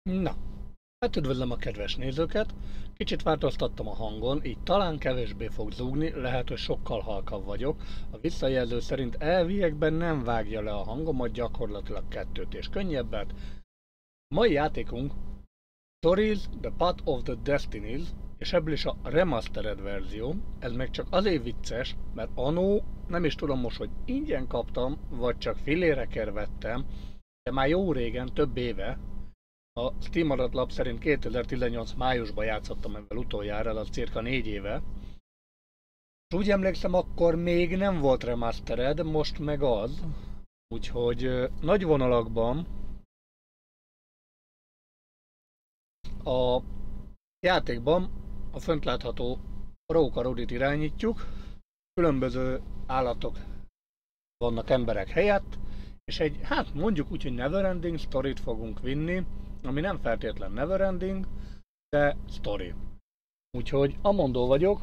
Na, hát üdvözlöm a kedves nézőket! Kicsit változtattam a hangon, így talán kevésbé fog zúgni, lehet, hogy sokkal halkabb vagyok. A visszajelző szerint elviekben nem vágja le a hangomat, gyakorlatilag kettőt és könnyebbet. Mai játékunk Stories, The Path of the Destinies, és ebből is a remastered verzió. Ez meg csak azért vicces, mert anno, nem is tudom most, hogy ingyen kaptam, vagy csak filérekért vettem, de már jó régen, több éve, a Steam adatlap szerint 2018 májusban játszottam ebben utoljára, az cirka 4 éve. És úgy emlékszem, akkor még nem volt remastered, most meg az. Úgyhogy nagy vonalakban a játékban a fönt látható rókarodit irányítjuk, különböző állatok vannak emberek helyett, és egy, hát mondjuk úgy, hogy neverending sztorit fogunk vinni, ami nem feltétlen neverending, de sztori. Úgyhogy amondó vagyok,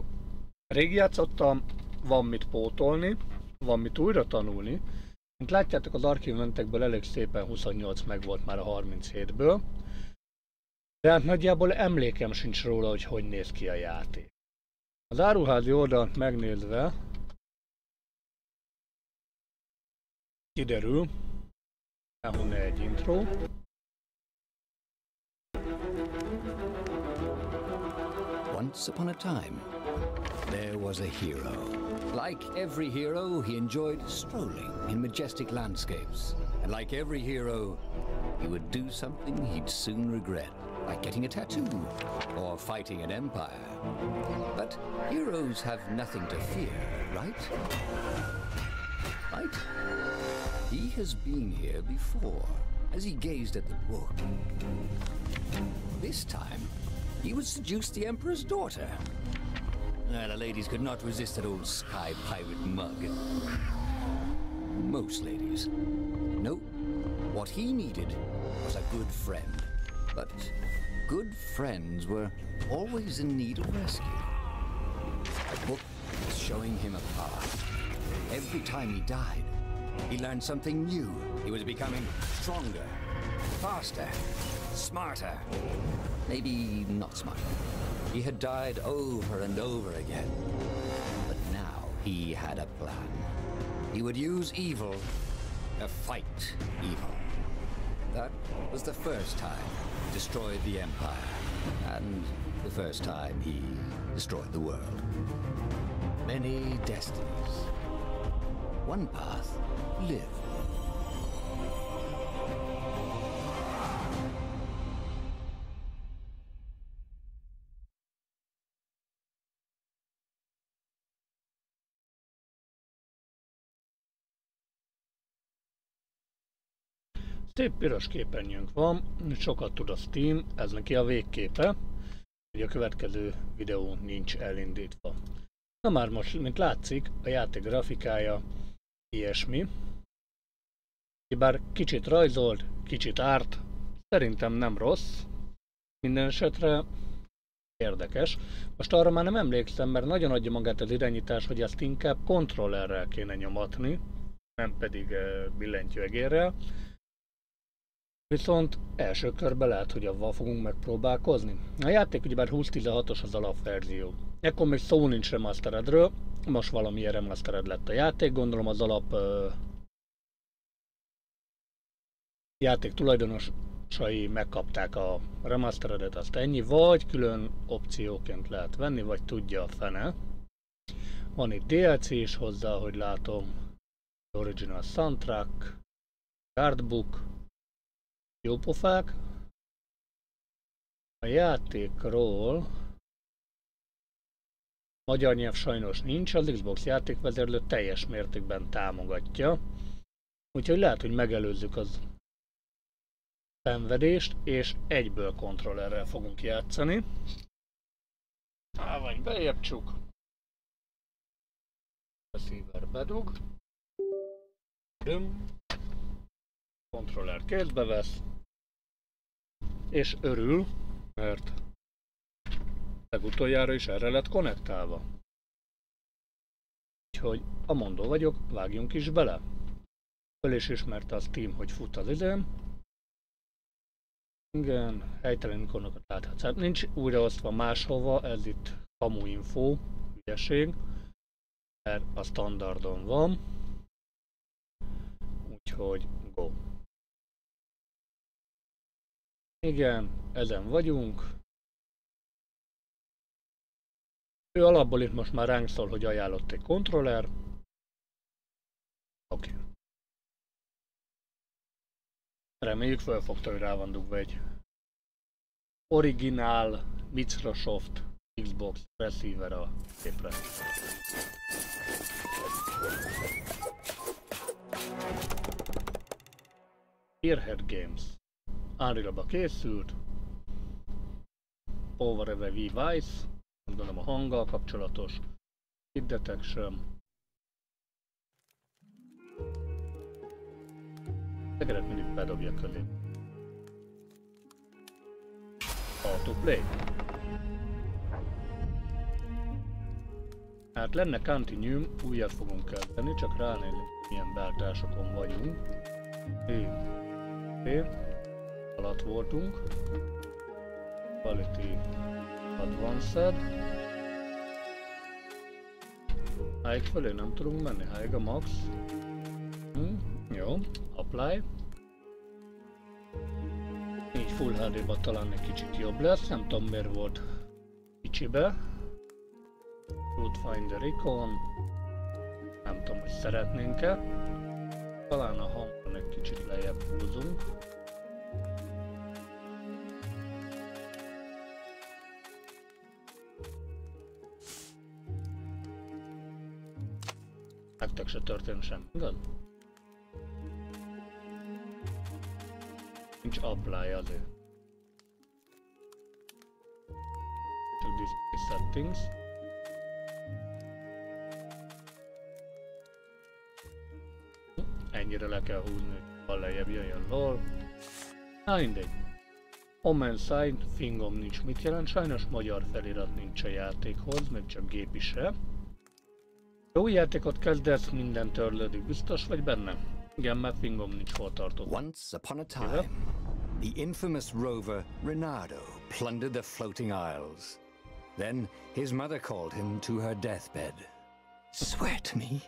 rég játszottam, van mit pótolni, van mit újra tanulni. Mint látjátok, az archivementekből elég szépen 28 meg volt már a 37-ből, de hát nagyjából emlékem sincs róla, hogy néz ki a játék. Az áruházi oldalt megnézve kiderül, elhonne egy intro. Once upon a time, there was a hero. Like every hero, he enjoyed strolling in majestic landscapes. And like every hero, he would do something he'd soon regret, like getting a tattoo or fighting an empire. But heroes have nothing to fear, right? Right? He has been here before, as he gazed at the book. This time, he would seduce the Emperor's daughter. The ladies could not resist that old sky pirate mug. Most ladies. No, what he needed was a good friend. But good friends were always in need of rescue. A book was showing him a path. Every time he died, he learned something new. He was becoming stronger, faster, smarter. Maybe not smarter. He had died over and over again. But now he had a plan. He would use evil to fight evil. That was the first time he destroyed the Empire. And the first time he destroyed the world. Many destinies. One path, live. Szép piros képernyőnk van, sokat tud a Steam, ez neki a végképe, hogy a következő videó nincs elindítva. Na már most, mint látszik, a játék grafikája ilyesmi. Bár kicsit rajzolt, kicsit árt, szerintem nem rossz, minden esetre érdekes. Most arra már nem emlékszem, mert nagyon adja magát az irányítás, hogy ezt inkább kontrollerrel kéne nyomatni, nem pedig billentyűegérrel. Viszont első körben lehet, hogy avval fogunk megpróbálkozni. A játék ugyebár 2016-os az alapverzió. Ekkor még szó nincs remasteredről, most valamilyen remastered lett a játék, gondolom az alap játék tulajdonosai megkapták a remasteredet, azt ennyi, vagy külön opcióként lehet venni, vagy tudja a fene. Van itt DLC is hozzá, hogy látom, original soundtrack, guardbook, jó pofák. A játékról magyar nyelv sajnos nincs, az Xbox játékvezérlő teljes mértékben támogatja. Úgyhogy lehet, hogy megelőzzük az szenvedést, és egyből kontrollerrel fogunk játszani. Vagy bejebb csuk. A szíver bedug. Kontroller kézbe vesz, és örül, mert legutoljára is erre lett konnektálva. Úgyhogy amondó vagyok, vágjunk is bele. Föl is ismerte a Steam, hogy fut az időm. Igen, helytelen ikonokat láthatsz. Hát nincs újraosztva máshova, ez itt kamu info, hülyeség, mert a standardon van. Úgyhogy go. Igen, ezen vagyunk. Ő alapból itt most már ránk szól, hogy ajánlott egy kontroller. Oké. Reméljük felfogta, hogy rá van dugva egy originál Microsoft Xbox receiver a képre. Earhead Games. Unreal-ba készült. Over the Vice. Gondolom a hanggal kapcsolatos. Hit Detection. Ezeket mindig bedobja közé. Autoplay. Hát lenne Continuum, újat fogunk kezdeni, csak ránézni, milyen beállításokon vagyunk. Alatt voltunk. Quality Advanced. High fölé nem tudunk menni, High a max. Jó, Apply. Így Full HD-ba talán egy kicsit jobb lesz, nem tudom miért volt kicsibe. Root Finder Icon. Nem tudom, hogy szeretnénk-e. Talán a hangon egy kicsit lejjebb húzunk. Nektek se történt semmi, igaz? Nincs apply azért. Csak display settings. Ennyire le kell húzni, ha lejjebb jöjjön, lol. Na mindegy. Omen Sign, fingom nincs. Mit jelent? Sajnos magyar felirat nincs a játékhoz, még csak gépi se. Jó játékot kezdesz, minden törlődik. Biztos vagy benne? Igen, mert fingom nincs, hol tartott. Once upon a time, the infamous rover Reynardo plundered the floating isles. Then his mother called him to her deathbed. Swear to me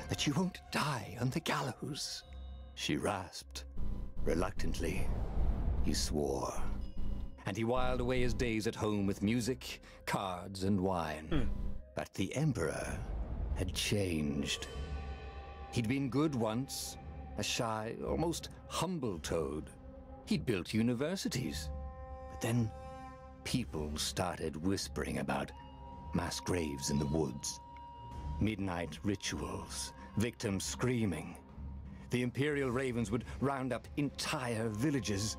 that you won't die on the gallows, she rasped. Reluctantly, he swore. And he whiled away his days at home with music, cards, and wine. But the Emperor had changed. He'd been good once, a shy, almost humble toad. He'd built universities. But then people started whispering about mass graves in the woods, midnight rituals, victims screaming. The Imperial Ravens would round up entire villages,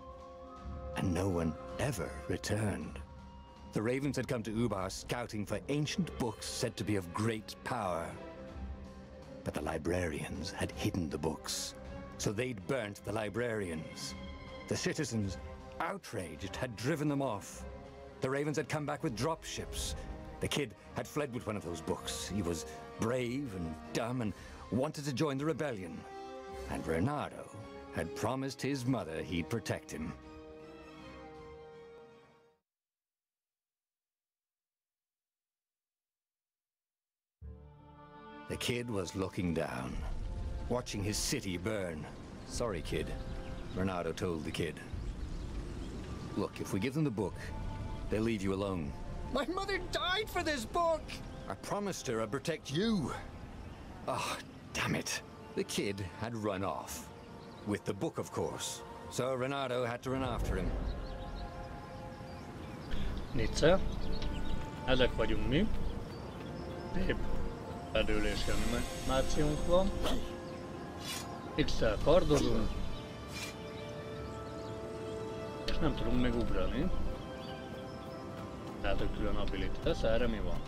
and no one ever returned. The Ravens had come to Ubar scouting for ancient books said to be of great power. But the librarians had hidden the books, so they'd burnt the librarians. The citizens, outraged, had driven them off. The Ravens had come back with dropships. The kid had fled with one of those books. He was brave and dumb and wanted to join the rebellion. And Reynardo had promised his mother he'd protect him. The kid was looking down, watching his city burn. Sorry, kid, Reynardo told the kid. Look, if we give them the book, they'll leave you alone. My mother died for this book! I promised her I'd protect you. Oh, damn it. The kid had run off. With the book, of course. So Reynardo had to run after him. Nice. Ezek vagyunk mi. Szép bedőlési animációnk van. X-el kardozunk. És nem tudunk még ugrani. Tehát, hogy külön ability tesz, erre mi van?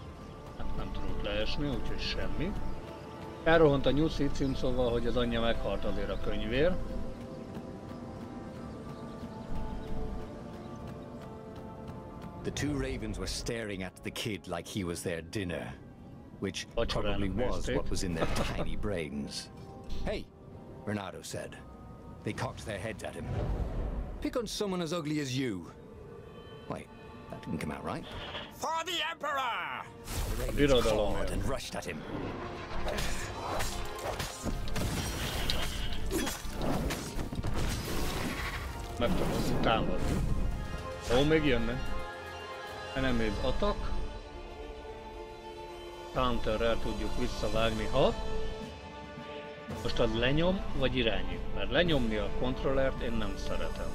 Hát nem tudunk leesni, úgyhogy semmi. Elrohant a nyuszi cím, szóval, hogy az anyja meghalt azért a könyvér. The two ravens were staring at the kid like he was their dinner, which probably was what was in their tiny brains. Hey, Reynardo said. They cocked their heads at him. pick on someone as ugly as you. Wait, that didn't come out right. For the Emperor! The ravens cawed and rushed at him. Meg tudom támadni. Ó, még jönnek. Enemies attack. Counterrel tudjuk visszavágni, ha most az lenyom vagy irányít, mert lenyomni a kontrollert én nem szeretem.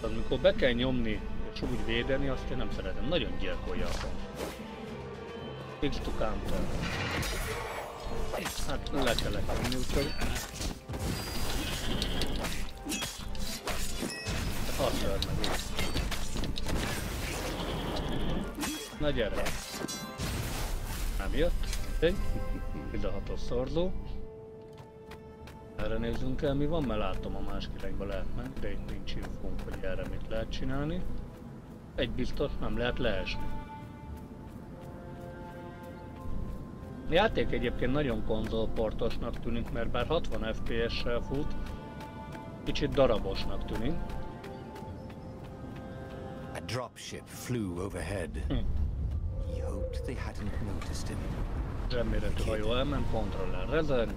Az amikor be kell nyomni és úgy védeni, azt én nem szeretem. Nagyon gyilkolja a kontroll. X to counter. Hát le kellett nyomni, úgyhogy azt verd meg úgy. Na gyere! Nem jött. Egy 16-os szorzó. Erre nézzünk el, mi van, mert látom a másik irányba lehet menni, de itt nincs infónk, hogy erre mit lehet csinálni. Egy biztos, nem lehet leesni. A játék egyébként nagyon konzolportosnak tűnik, mert bár 60 FPS-sel fut, kicsit darabosnak tűnik. A dropship flew overhead. He hoped they hadn't noticed him. Zsebméretű hajó elment, kontroller rezeg.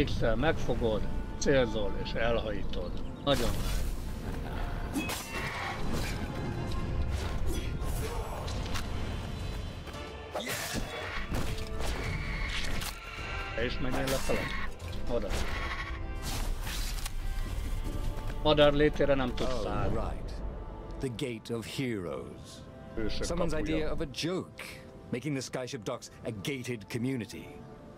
X-el megfogod, célzol és elhajítod. Nagyon nagy. Te is menjél lefele? Oda. Madár létére nem tudsz szállni. The Gate of Heroes. Hősök Someone's kapuja. idea of a joke, making the skyship docks a gated community.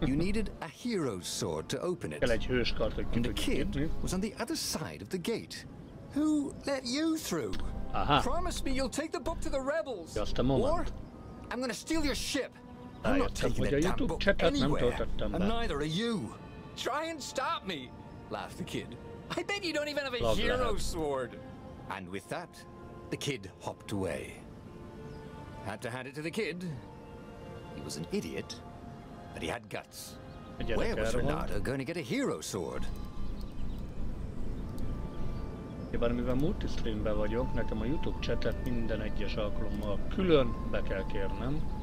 You needed a hero's sword to open it. Kell egy hőskart, hogy ki And the tudjuk kid nyitni. was on the other side of the gate. Who let you through? Aha. Promise me you'll take the book to the rebels. Just a moment. Or I'm gonna steal your ship. I'm not Rájöttem, taking hogy the a damn YouTube book chatet nem anywhere. töltöttem And be. neither are you. Try and stop me, laughed the kid. I bet you don't even have a Love hero's that. sword. And with that, the kid hopped away. Had to hand it to the kid. He was an idiot, but he had guts. Where was Renato going to get a hero sword? Bár mivel multistreamben vagyok, nekem a YouTube chatet minden egyes alkalommal külön be kell kérnem.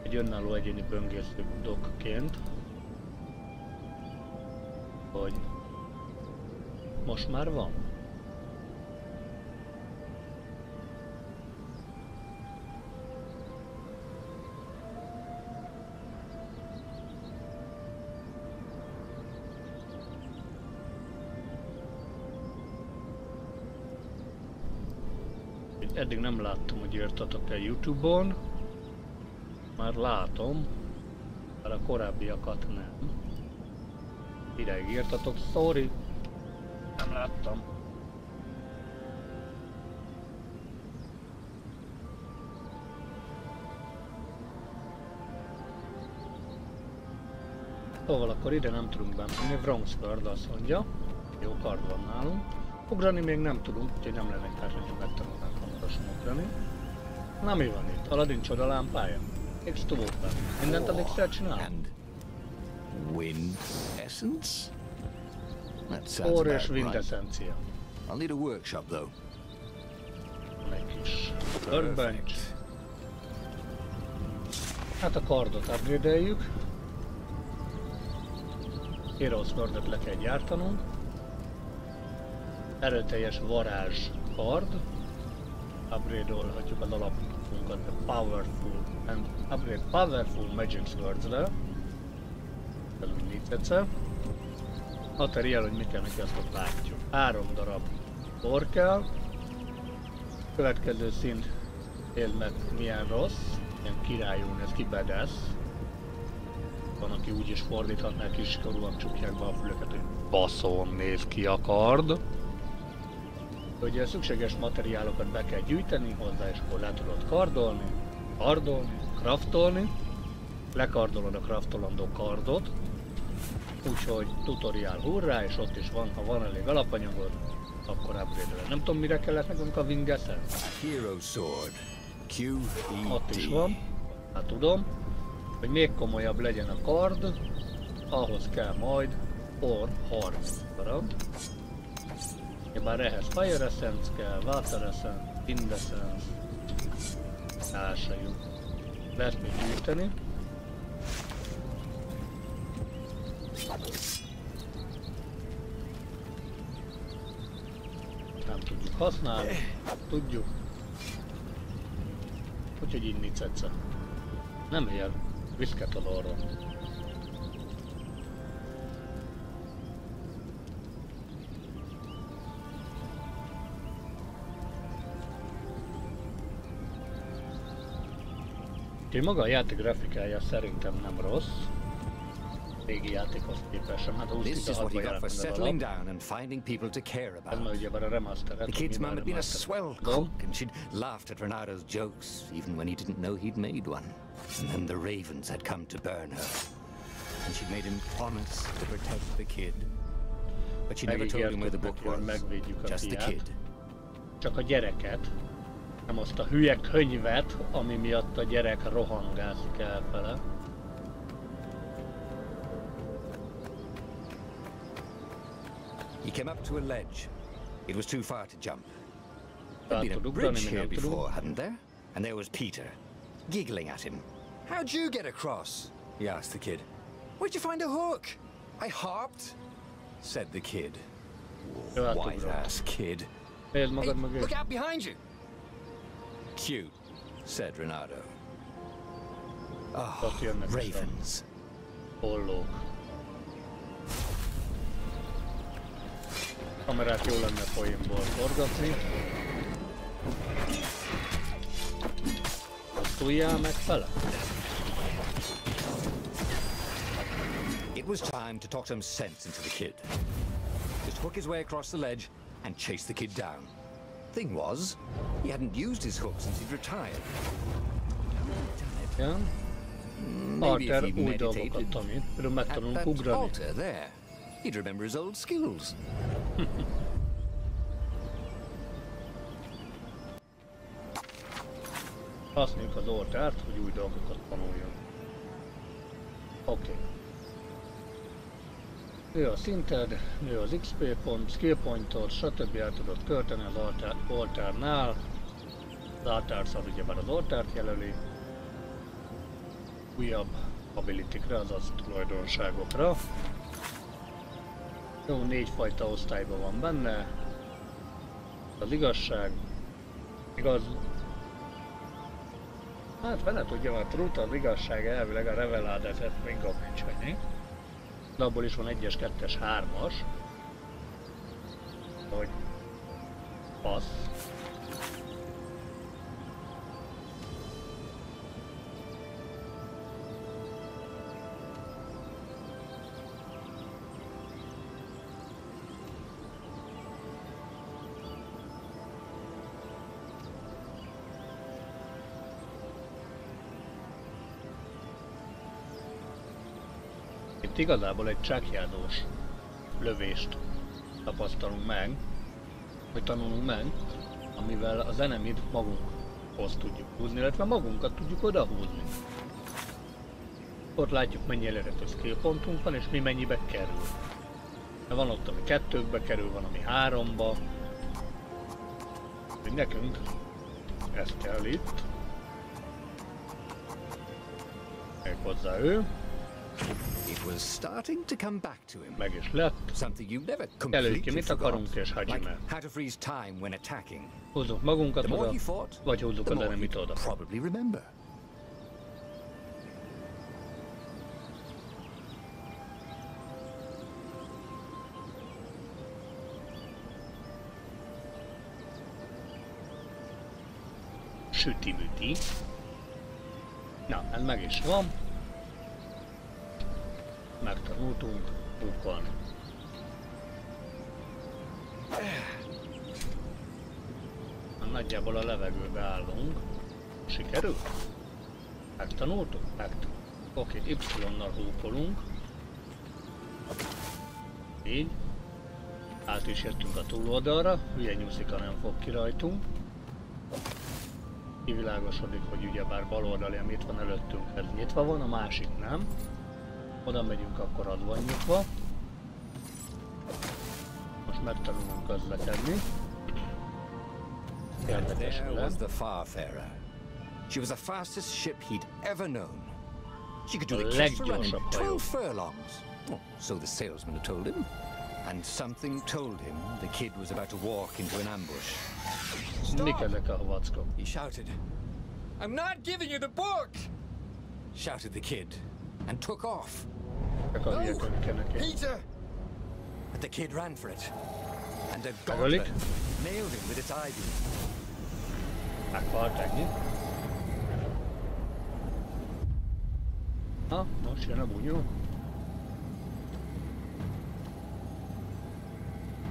Egy önálló egyéni böngésző dokként. Hogy most már van. Eddig nem láttam, hogy írtatok-e YouTube-on. Már látom, mert a korábbiakat nem. Ideig írtatok, sorry. Nem láttam. Szóval akkor ide nem tudunk bemenni, Wrongsford azt mondja. Jó kard van nálunk. Ugrani még nem tudunk, úgyhogy nem lenne kár, hogy megtanulnánk hamarosan ugrani. Na mi van itt? Aladdin csodalámpája? X2 open. Mindent addig kell csinálni? And wind essence? That sounds Or és about wind right. essencia. I'll need a workshop though. Van egy kis workbench. Hát a kardot upgrade-eljük. Heroes Sword-ot le kell gyártanunk. Erőteljes varázs kard. Upgrade-olhatjuk az alapunkat a powerful and upgrade powerful magic swords-re. Ez mindig egyszer. Materiál, hogy mi kell neki, azt ott látjuk. 3 darab bor kell. Következő szint éld meg milyen rossz. Ilyen királyú néz ki, badass. Van, aki úgy is fordíthatná, kiskorúan csukják be a fülöket, hogy baszón néz ki a kard. Ugye szükséges materiálokat be kell gyűjteni hozzá, és akkor le tudod kardolni, craftolni. Lekardolod a craftolandó kardot. Úgyhogy tutoriál hurrá, és ott is van, ha van elég alapanyagod, akkor upgrade-eled. Nem tudom, mire kellett nekünk a wing essence. Hero sword. QED. Ott is van, hát tudom, hogy még komolyabb legyen a kard, ahhoz kell majd harc darab. Bár ehhez Fire Essence kell, Water Essence, Wind Essence. Társajuk. Lehet még gyűjteni. Nem tudjuk használni. Tudjuk. Úgyhogy inni cece. Nem ér. Viszket ad arra. Úgyhogy maga a játék grafikája szerintem nem rossz. Régi játékhoz képest sem, hát 2016-ban jelent meg alap. Ez már ugyebár a remastered. The kid's mum had been a swell cook and she'd laughed at Renado's jokes even when he didn't know he'd made one. And then the ravens had come to burn her. And she'd made him promise to protect the kid. But she never told him where the book was. Just the kid. Csak a gyereket. Nem azt a hülye könyvet, ami miatt a gyerek rohangászik elfele. He came up to a ledge. It was too far to jump. There'd been a bridge here before, hadn't there? And there was Peter, giggling at him. How'd you get across? He asked the kid. Where'd you find a hook? I hopped, said the kid. White-ass kid. Hey, look out behind you. Cute, said Renato. Oh, ravens. Hollók. Kamerát jó lenne poénból forgatni. Tuljál meg fele. It was time to talk some sense into the kid. Just hook his way across the ledge and chase the kid down. Thing was, he hadn't used his hook since he'd retired. Yeah. Maybe if he meditated at that altar there, he'd remember his old skills. Használjuk az oltárt, hogy új dolgokat tanuljon. Oké. Nő a szinted, nő az XP pont, skill pointod, stb. El tudod költeni az oltárnál. Az altárszal ugyebár az oltárt jelöli. Újabb ability-kre, azaz tulajdonságokra. Jó, 4 fajta osztályban van benne. Az igazság. Igaz. Hát vele tudja, mert Truth az igazság elvileg a reveládetet még gamincsanyni. De abból is van 1-es, 2-es, 3-as. Hogy passz. Itt igazából egy csákjádós lövést tapasztalunk meg, vagy tanulunk meg, amivel az enemit magunkhoz tudjuk húzni, illetve magunkat tudjuk odahúzni. Ott látjuk, mennyi elérhető skill pontunk van, és mi mennyibe kerül. De van ott, ami 2-be kerül, van, ami 3-ba. Nekünk ez kell itt. Még hozzá ő. It was starting to come back to him. Meg is lett. Something you never Jelöljük ki, completely mit akarunk, és Hajime. like how to freeze time when attacking. Húzzuk magunkat The more oda, he fought, vagy húzzuk the az more enemit he'd oda. probably remember. Süti-müti. Na, ez meg is van. Megtanultunk ukolni. Nagyjából a levegőbe állunk. Sikerült? Megtanultuk? Megtanultuk. Oké, Y-nal húpolunk. Így. Át is jöttünk a túloldalra. Hülye nyuszika nem fog ki rajtunk. Kivilágosodik, hogy ugyebár bal oldali, ami itt van előttünk, ez nyitva van, a másik nem. Oda megyünk, akkor az van nyitva. megtanulunk közlekedni. And there was the Farfarer. She was the fastest ship he'd ever known. She could do the kiss run in 12 furlongs. Oh, so the salesman had told him. And something told him the kid was about to walk into an ambush. Stop! He shouted, "I'm not giving you the book!" Shouted the kid, and took off. No, Peter! But the kid ran for it. And a gauntlet nailed him with its ivy. Meghalt ennyi. Na, most jön a bunyó.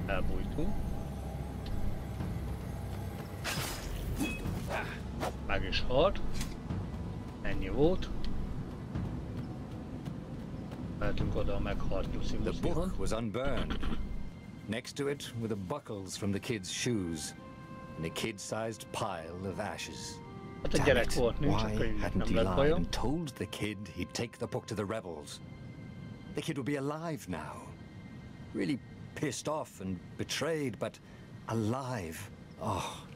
Elbújtunk. Meg is halt. Ennyi volt. Mehetünk oda a meghalt Nyuszi-Muszihoz. The book was unburned. Next to it were the buckles from the kid's shoes and a kid-sized pile of ashes. Hát a gyerek volt, nincs a Why könyvnek, hadn't nem he lett lied bajom. and told the kid he'd take the book to the rebels? The kid would be alive now. Really pissed off and betrayed, but alive. Oh,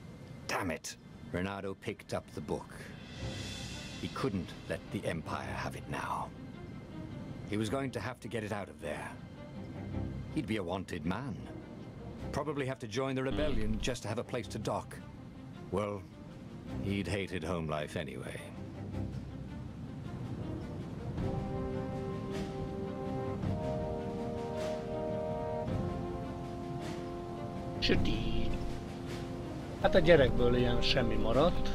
damn it. Renato picked up the book. He couldn't let the Empire have it now. He was going to have to get it out of there. He'd be a wanted man. Probably have to join the rebellion just to have a place to dock. Well, he'd hated home life anyway. Sötét. Hát a gyerekből ilyen semmi maradt.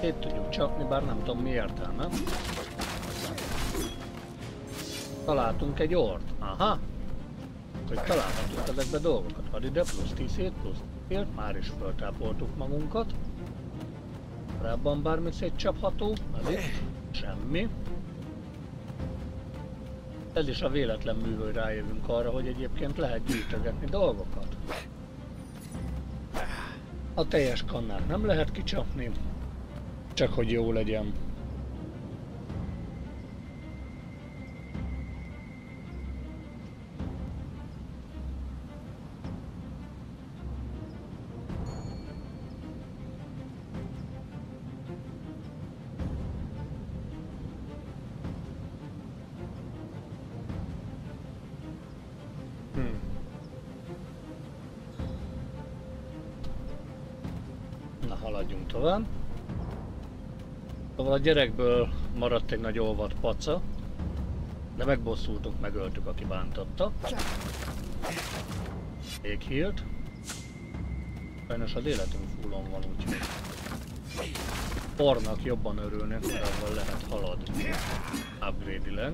Itt tudjuk csapni, bár nem tudom mi értelme. Találtunk egy ort. Aha! Hogy találhatunk ezekbe dolgokat. Ad ide, plusz 10 hét, plusz 10 hét. Már is föltápoltuk magunkat. Korábban bármit szétcsapható. Ez itt. Semmi. Ez is a véletlen mű, hogy rájövünk arra, hogy egyébként lehet gyűjtögetni dolgokat. A teljes kannát nem lehet kicsapni. Csak hogy jó legyen. Na, haladjunk tovább. Szóval a gyerekből maradt egy nagy olvadt paca, de megbosszultunk, megöltük, aki bántotta. Éghílt. Sajnos az életünk fullon van, úgyhogy Ornak jobban örülnek, mert avval lehet haladni. Upgrade-ileg.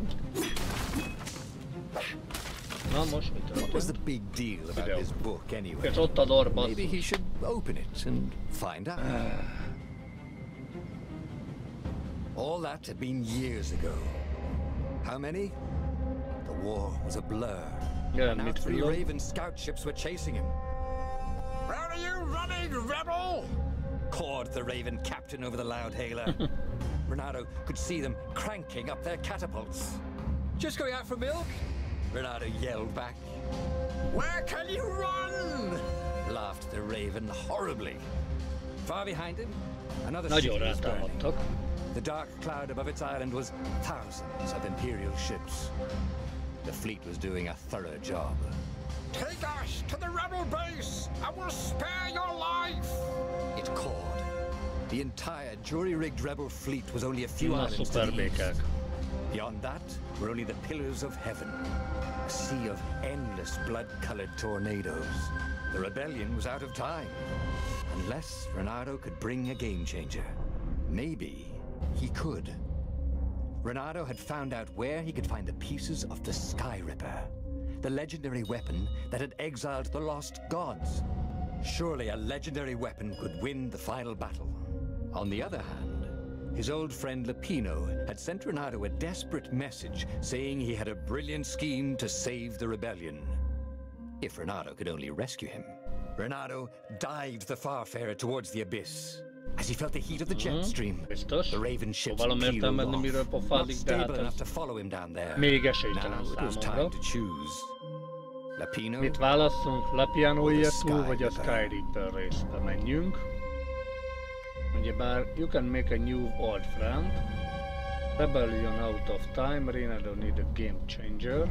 Na most mit What was the történt? big deal about this book anyway? Ez ott a dorban. Maybe he should open it and find out. All that had been years ago. How many? The war was a blur. Yeah, Now mit 3 tudom. Raven scout ships were chasing him. Where are you running, rebel? Cawed the Raven captain over the loud hailer. Renato could see them cranking up their catapults. Just going out for milk? Renato yelled back. Where can you run? Laughed the Raven horribly. Far behind him, another city Nagyon was burning. rátámadtak. The dark cloud above its island was thousands of Imperial ships. The fleet was doing a thorough job. Take us to the rebel base! I will spare your life! It called. The entire jury-rigged rebel fleet was only a few Na, islands to the east. szuperbékák. Beyond that were only the pillars of heaven, a sea of endless blood-colored tornadoes. The rebellion was out of time, unless Renato could bring a game-changer. Maybe he could. Renato had found out where he could find the pieces of the Sky Ripper, the legendary weapon that had exiled the lost gods. Surely a legendary weapon could win the final battle. On the other hand, his old friend Lupino had sent Renato a desperate message saying he had a brilliant scheme to save the rebellion. If Renato could only rescue him. Renato dived the Farfarer towards the abyss. As he felt the heat of the jet stream, Biztos. the Raven ships Próbálom peeled értelmezni, off, miről not pofázik, de hát stable enough ez to follow him down there. még Now esélytelen it was számomra. time to choose. Lapino, Mit válasszunk? Lapianoiért túl, vagy a Sky Reaper részbe menjünk. Ugyebár you can make a new old friend. Rebellion out of time, Reynado needed game changer.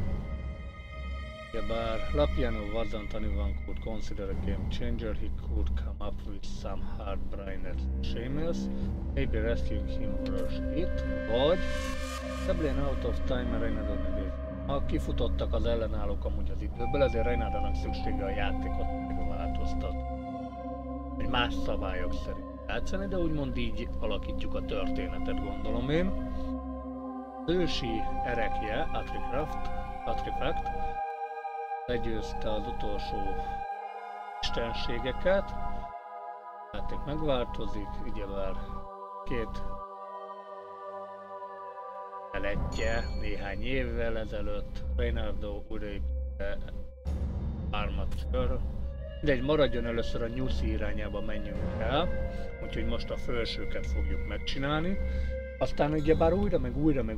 Ugyebár Lapiano wasn't anyone could consider a game changer, he could come up with some hard-brained Seamus. Maybe rescuing him first it. Vagy Rebellion out of time, Reynado needed. Ha kifutottak az ellenállók amúgy az időből, ezért Reynado-nak szüksége a játékot megváltoztat. Egy más szabályok szerint játszani, de úgymond így alakítjuk a történetet, gondolom én. Az ősi erekje, Atrifact, legyőzte az utolsó istenségeket. A játék megváltozik, ugyebár két eletje néhány évvel ezelőtt Reynado újraépítette Armature. Mindegy, maradjon először a Nyuszi irányába menjünk el, úgyhogy most a felsőket fogjuk megcsinálni. Aztán ugyebár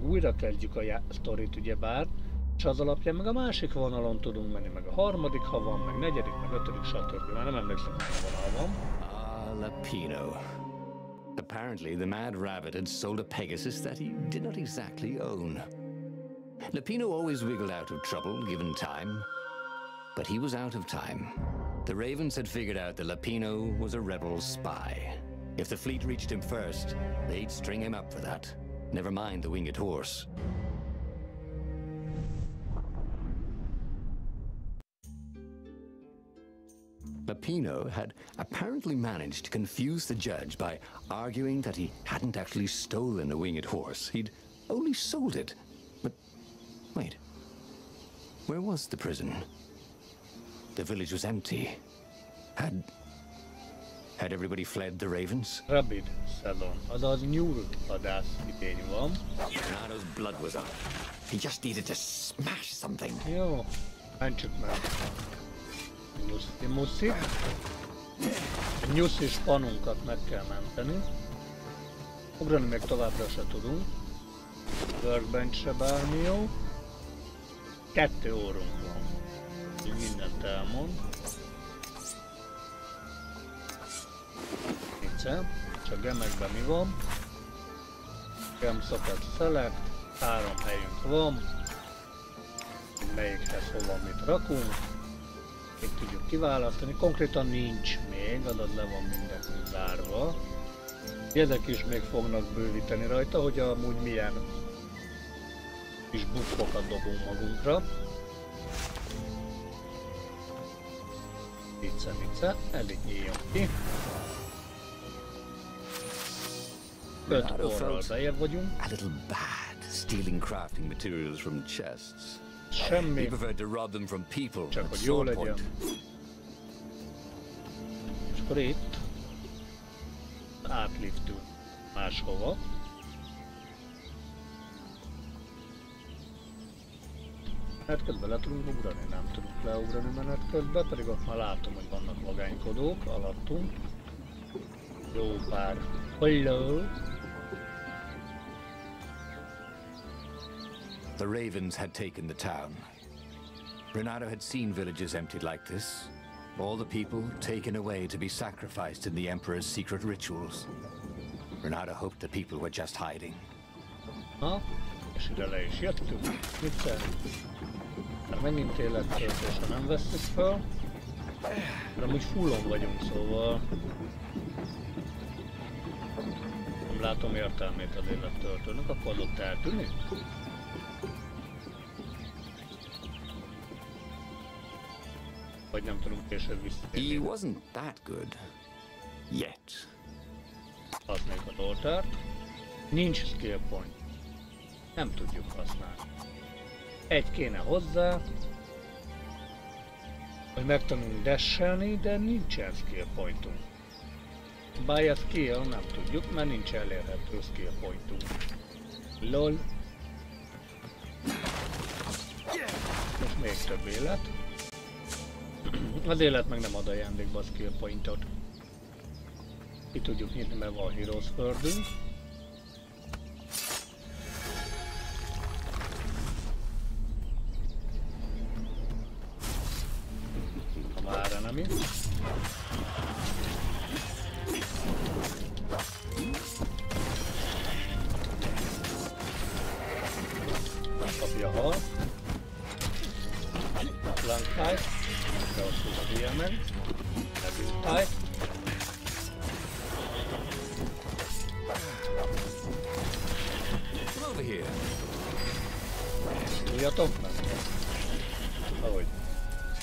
újra kezdjük a sztorit ugyebár, és az alapján meg a másik vonalon tudunk menni, meg a harmadik, ha van, meg negyedik, meg ötödik, stb. Már nem emlékszem, hogy vonal van. Ah, Lapino. Apparently the mad rabbit had sold a Pegasus that he did not exactly own. Lapino always wiggled out of trouble given time, but he was out of time. The Ravens had figured out that Lapino was a rebel spy. If the fleet reached him first, they'd string him up for that. Never mind the winged horse. Lapino had apparently managed to confuse the judge by arguing that he hadn't actually stolen a winged horse. He'd only sold it. But wait, where was the prison? The village was empty. Had everybody fled the Ravens? Rabid szezon, azaz nyúlvadász idény van. Renado's blood was up. He just needed to smash something. Jó, mentsük meg. Nyuszi. A nyuszis panunkat meg kell menteni. Ugrani még továbbra se tudunk. Workbench se bármi jó. 2 órunk van. Így mindent elmond. Nincsen. Csak gemekben mi van. Gem Socket Select. 3 helyünk van. Melyikhez hova mit rakunk. Még tudjuk kiválasztani. Konkrétan nincs még, azaz le van minden zárva. Ezek is még fognak bővíteni rajta, hogy amúgy milyen kis buffokat dobunk magunkra. Vicce, eddig nyíljon ki. 5 orral bejebb vagyunk. A little bad stealing crafting materials from chests. Semmi. He preferred to rob them from people. Csak hogy jó legyen. És akkor itt átliftünk máshova. Menet közben le tudunk ugrani? Nem tudunk leugrani menet közben, pedig ott már látom, hogy vannak vagánykodók alattunk. Jó pár. Hello! The Ravens had taken the town. Renato had seen villages emptied like this. All the people taken away to be sacrificed in the Emperor's secret rituals. Renato hoped the people were just hiding. Ha? És ide le is jöttünk. Mit szerint? Mert megint élettöltésre nem vesszük fel. De amúgy fullon vagyunk, szóval... Nem látom értelmét az élettöltőnek, akkor az ott eltűnik? Vagy nem tudunk később visszatérni. He wasn't that good. Yet. Használjuk az oltárt. Nincs skill point. Nem tudjuk használni. Egy kéne hozzá, hogy megtanulunk dashelni, de nincsen skill pointunk. Buy a skill nem tudjuk, mert nincs elérhető skill pointunk. LOL. Most még több élet. Az élet meg nem ad ajándékba a skill pointot. Ki tudjuk nyitni, mert van Heroes Fördünk. semmi. Kapja a hal. Lankáj. Beosztjuk a diamant. Lebültáj. Tudjatok meg? Ahogy.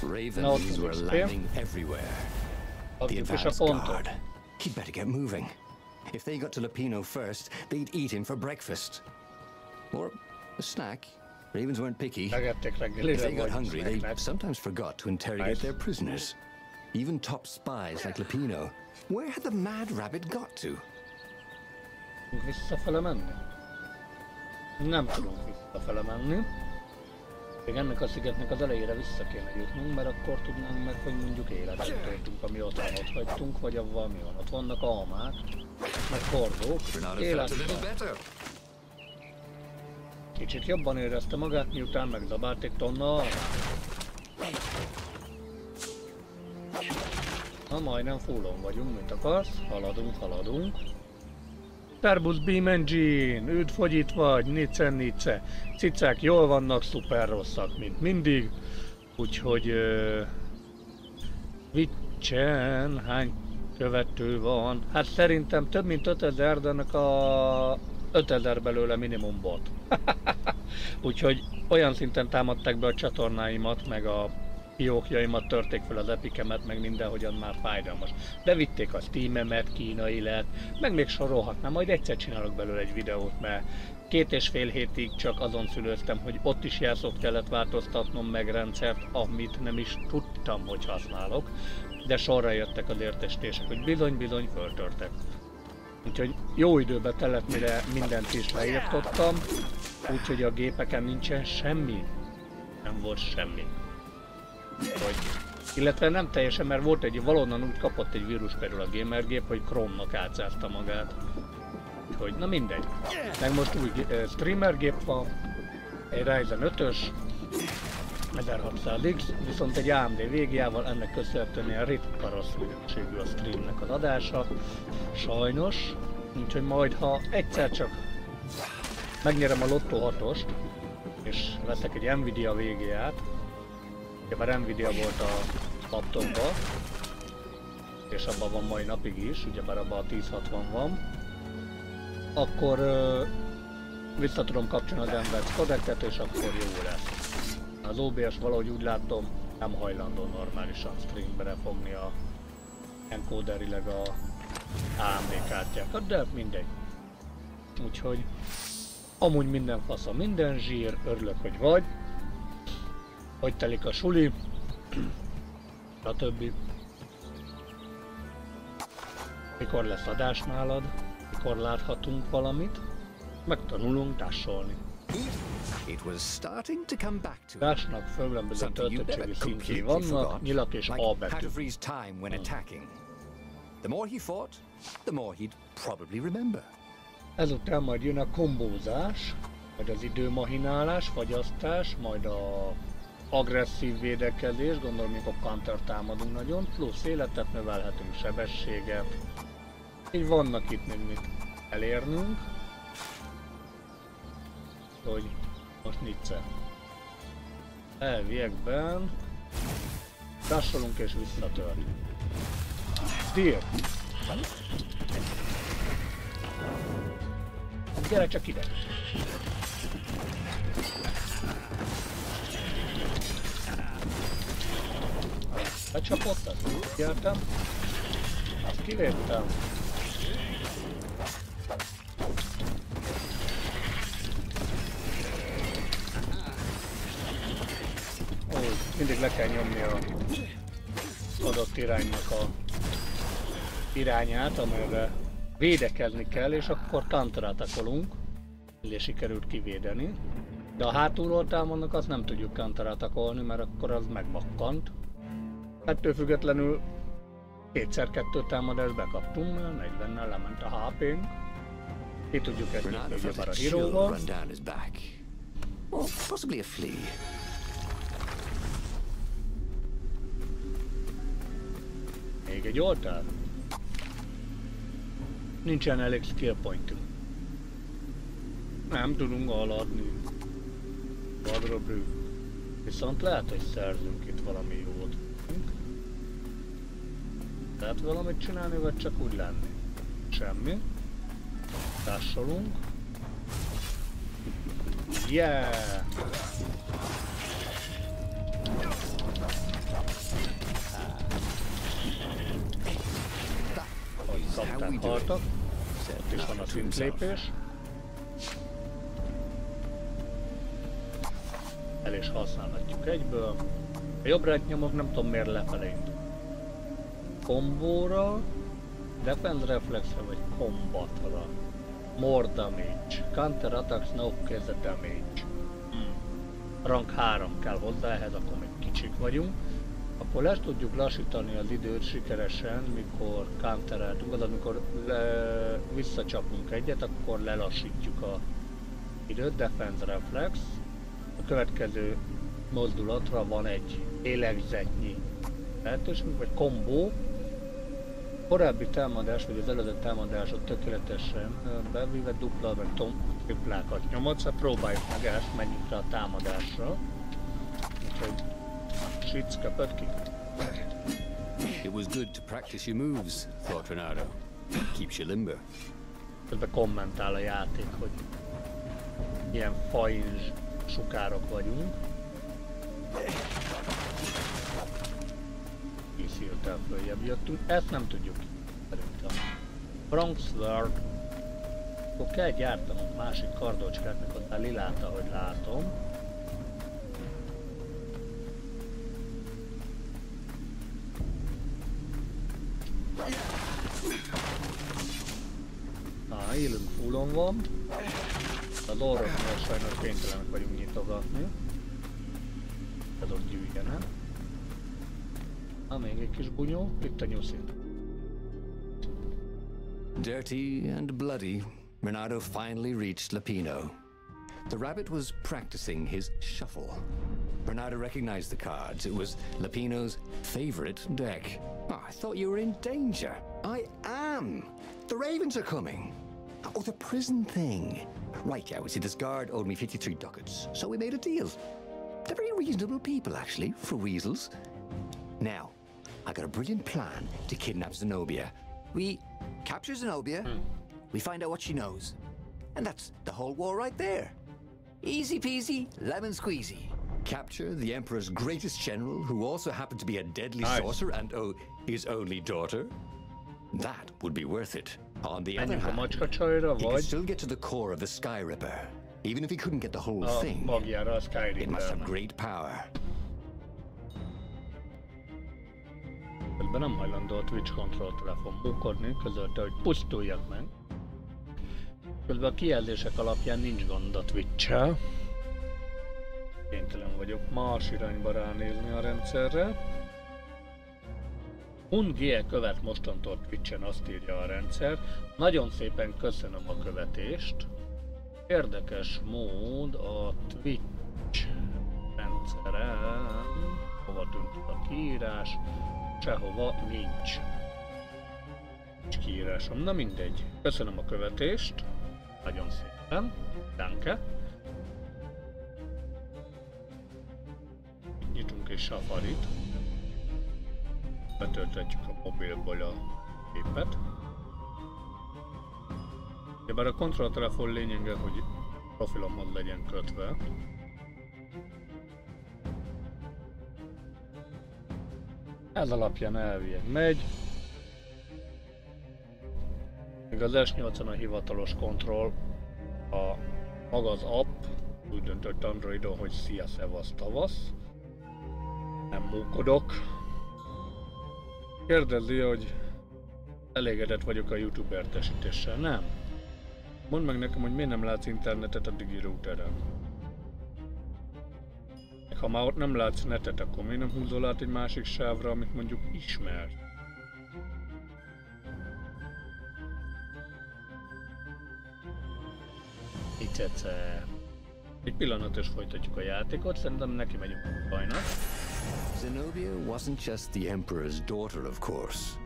Ravens were landing everywhere. The advance guard. He'd better get moving. If they got to Lupino first, they'd eat him for breakfast. Or a snack. Ravens weren't picky. If they got hungry, they sometimes forgot to interrogate their prisoners. Even top spies like Lupino. Where had the mad rabbit got to? Visszafele menni? Nem tudunk visszafele menni. Még ennek a szigetnek az elejére vissza kéne jutnunk, mert akkor tudnánk meg, hogy mondjuk életet töltünk, ami ott van, ott hagytunk, vagy avval mi van. Ott vannak almák, meg hordók, élettel. Kicsit jobban érezte magát, miután megdabált egy tonna almát. Na, majdnem fullon vagyunk, mit akarsz? Haladunk, haladunk. Servus Beam Engine, üdv, hogy itt vagy, nice. Cicák jól vannak, szuper rosszak, mint mindig. Úgyhogy... Twitchen hány követő van? Hát szerintem több mint 5000, de ennek a 5000 belőle minimum bot. Úgyhogy olyan szinten támadták be a csatornáimat, meg a fiókjaimat, törték fel az epikemet, meg mindenhogyan már fájdalmas. De vitték a Steam-emet, kínai lett, meg még sorolhatnám, majd egyszer csinálok belőle egy videót, mert 2,5 hétig csak azon szülőztem, hogy ott is jelszót kellett változtatnom, meg rendszert, amit nem is tudtam, hogy használok, de sorra jöttek az értesítések, hogy bizony föltörtek. Úgyhogy jó időbe telett, mire mindent is leírtottam, úgyhogy a gépeken nincsen semmi. Nem volt semmi. Hogy, illetve nem teljesen, mert volt egy, valonnan úgy kapott egy vírus például a gamergép, hogy Chrome-nak átszázta magát. Úgyhogy, na mindegy. Meg most új streamer gép van, egy Ryzen 5-ös, 1600X, viszont egy AMD végjával, ennek köszönhetően ilyen ritka rossz minőségű a streamnek az adása. Sajnos, úgyhogy majd ha egyszer csak megnyerem a Lotto 6-ost, és veszek egy Nvidia VGA-t, ugyebár Nvidia volt a laptopban, és abban van mai napig is, ugyebár abban a 1060 van, akkor vissza tudom kapcsolni az NVEDS kodeket, és akkor jó lesz. Az OBS valahogy úgy látom, nem hajlandó normálisan streambe fogni a encoderileg a AMD kártyákat, de mindegy. Úgyhogy amúgy minden fasza, minden zsír, örülök, hogy vagy. Hogy telik a suli, stb. Mikor lesz adás nálad, mikor láthatunk valamit, megtanulunk dassolni. Dashnak fölrendező töltöttségi szintjei vannak, nyilak és A betű. Ezután majd jön a kombózás, majd az időmahinálás, fagyasztás, majd a agresszív védekezés, gondolom mikor counter támadunk nagyon, plusz életet növelhetünk, sebességet. Így vannak itt még mit elérnünk. Hogy most nice. Elviekben dassolunk és visszatörni. Deal! Gyere csak ide! Becsapott, azt kiértem. Azt kivédtem. Úgy, mindig le kell nyomni a adott iránynak a irányát, amelyre védekezni kell, és akkor counter-attackolunk. És sikerült kivédeni. De a hátulról támadnak, azt nem tudjuk counter-attackolni, mert akkor az megmakkant. Ettől függetlenül 2x2 támadást bekaptunk, mert 40-nel lement a HP-nk. Ki tudjuk ezt nyitni ugyebár a híróval. Még egy oltár? Nincsen elég skill pointunk. Nem tudunk aladni. Vadra brű. Viszont lehet, hogy szerzünk itt valami jót. Lehet valamit csinálni, vagy csak úgy lenni? Semmi. Tássolunk. Yeah! Ahogy kapták haltak. Ott is van a szintlépés. El is használhatjuk egyből. A jobbra nyomok, nem tudom miért lefelé indul. Kombóra, defense reflexre vagy combatra. More damage. Counter attacks no case damage. Rank 3 kell hozzá, ehhez akkor még kicsik vagyunk. Akkor lesz tudjuk lassítani az időt sikeresen, mikor countereltünk, az amikor visszacsapunk egyet, akkor lelassítjuk a időt. Defense reflex. A következő mozdulatra van egy lélegzetnyi lehetőség, vagy kombó. Korábbi támadás, vagy az előző támadásot tökéletesen bevéve dupla, vagy triplákat nyomod, szóval próbáljuk meg ezt, menjünk rá a támadásra. Úgyhogy Shitz köpött ki. It was good to practice your moves, thought Renato. Keeps you limber. Közben kommentál a játék, hogy ilyen fajns sukárok vagyunk. Készültel följebb jöttünk. Ezt nem tudjuk szerintem. Bronx World. Akkor kell gyártanunk másik kardócskáknak ott a lilát, ahogy látom. Na, élünk fullon van. Az orroknál sajnos kénytelenek vagyunk nyitogatni. Ez ott gyűjjene. Na, még egy kis bunyó, itt a nyuszit. Dirty and bloody, Renato finally reached Lapino. The rabbit was practicing his shuffle. Renato recognized the cards. It was Lapino's favorite deck. Oh, I thought you were in danger. I am. The ravens are coming. Oh, the prison thing. Right, yeah, see, this guard owed me 53 ducats, so we made a deal. They're very reasonable people, actually, for weasels. Now, I got a brilliant plan to kidnap Zenobia. We capture Zenobia, we find out what she knows, and that's the whole war right there. Easy peasy, lemon squeezy. Capture the Emperor's greatest general, who also happened to be a deadly sorcerer and his only daughter. That would be worth it. On the other hand, he could still get to the core of the Sky Ripper. Even if he couldn't get the whole thing, it must have great power. Közben nem hajlandó a Twitch control telefon munkodni, közölte, hogy pusztuljak meg. Közben a kijelzések alapján nincs gond a Twitch-el. Kénytelen vagyok más irányba ránézni a rendszerre. Ungie követ mostantól Twitch-en, azt írja a rendszer. Nagyon szépen köszönöm a követést. Érdekes mód a Twitch rendszeren. Hova tűnt a kiírás? Sehova nincs. Nincs kiírásom. Na mindegy. Köszönöm a követést. Nagyon szépen. Danke. Nyitunk egy Safarit. Betölthetjük a mobilból a képet. Bár a kontrolltelefon lényege, hogy profilomhoz legyen kötve. Ez alapján elvileg megy. Még az S8-on a hivatalos kontroll, a maga az app úgy döntött Androidon, hogy szia, szevasz, tavasz. Nem mókodok. Kérdezi, hogy elégedett vagyok a YouTube értesítéssel. Nem. Mondd meg nekem, hogy miért nem látsz internetet a digirouteren. Ha már ott nem látsz netet, akkor miért nem húzol át egy másik sávra, amit mondjuk ismer? Icece. Egy pillanatos folytatjuk a játékot, szerintem neki megyünk a bajnak. Zenobia wasn't just the Emperor's daughter, of course.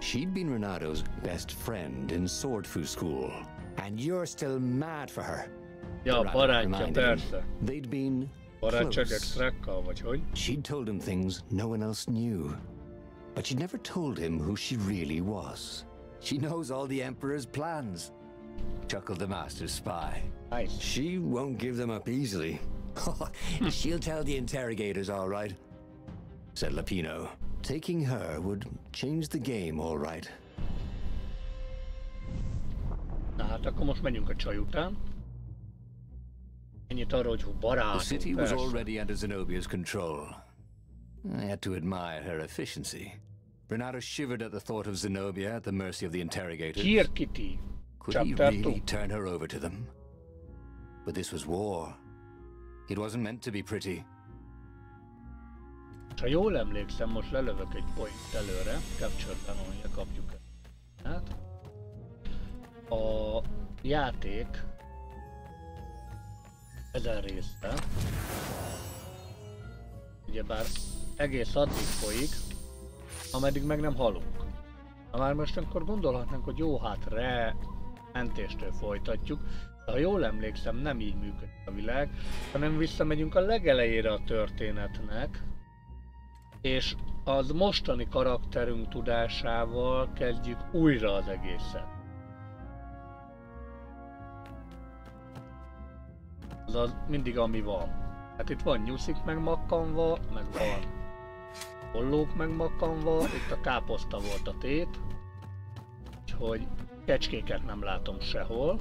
She'd been Renato's best friend in Swordfu school, and you're still mad for her. Ja, barátja, persze. They'd been barátság extrákkal, vagy hogy? She'd told him things no one else knew, but she'd never told him who she really was. She knows all the Emperor's plans, chuckled the Master Spy. Nice. She won't give them up easily. She'll tell the interrogators, all right, said Lapino. Taking her would change the game, all right. Na hát akkor most menjünk a csaj után. Ennyit arra, hogy barátunk, the city was already under Zenobia's control. I had to admire her efficiency. Renato shivered at the thought of Zenobia at the mercy of the interrogators. Kirkiti. Could he really turn her over to them? But this was war. It wasn't meant to be pretty. Ha jól emlékszem, most lelövök egy point előre, Capture Canonja kapjuk hát. A játék ezen része, ugyebár egész addig folyik, ameddig meg nem halunk. Na már most akkor gondolhatnánk, hogy jó, hát mentéstől folytatjuk, de ha jól emlékszem, nem így működik a világ, hanem visszamegyünk a legelejére a történetnek, és az mostani karakterünk tudásával kezdjük újra az egészet. Az mindig ami van. Hát itt van nyuszik megmakkanva, meg van hollók megmakkanva, itt a káposzta volt a tét, úgyhogy kecskéket nem látom sehol.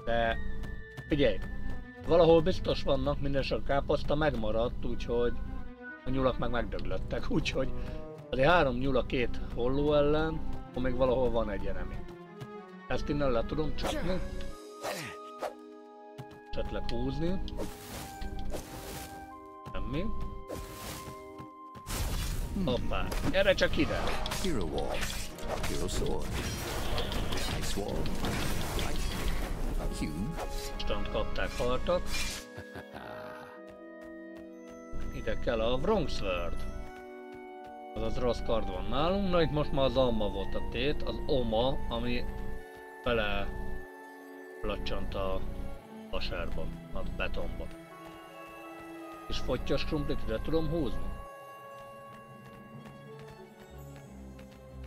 De figyelj, valahol biztos vannak, mindenesetre a káposzta megmaradt, úgyhogy a nyulak meg megdöglöttek, úgyhogy azért 3 nyula 2 holló ellen, akkor még valahol van egy enemi. Ezt innen le tudom csapni. Esetleg húzni. Semmi. Hoppá, gyere csak ide! Hero wall, hero sword, ice wall, cube. Instant kapták, haltak. Ide kell a Wrongsword. Azaz rossz kard van nálunk, na itt most már az Alma volt a tét, az Oma, ami bele lacsant a vasárba, a betonba. És fottyas krumplit ide tudom húzni?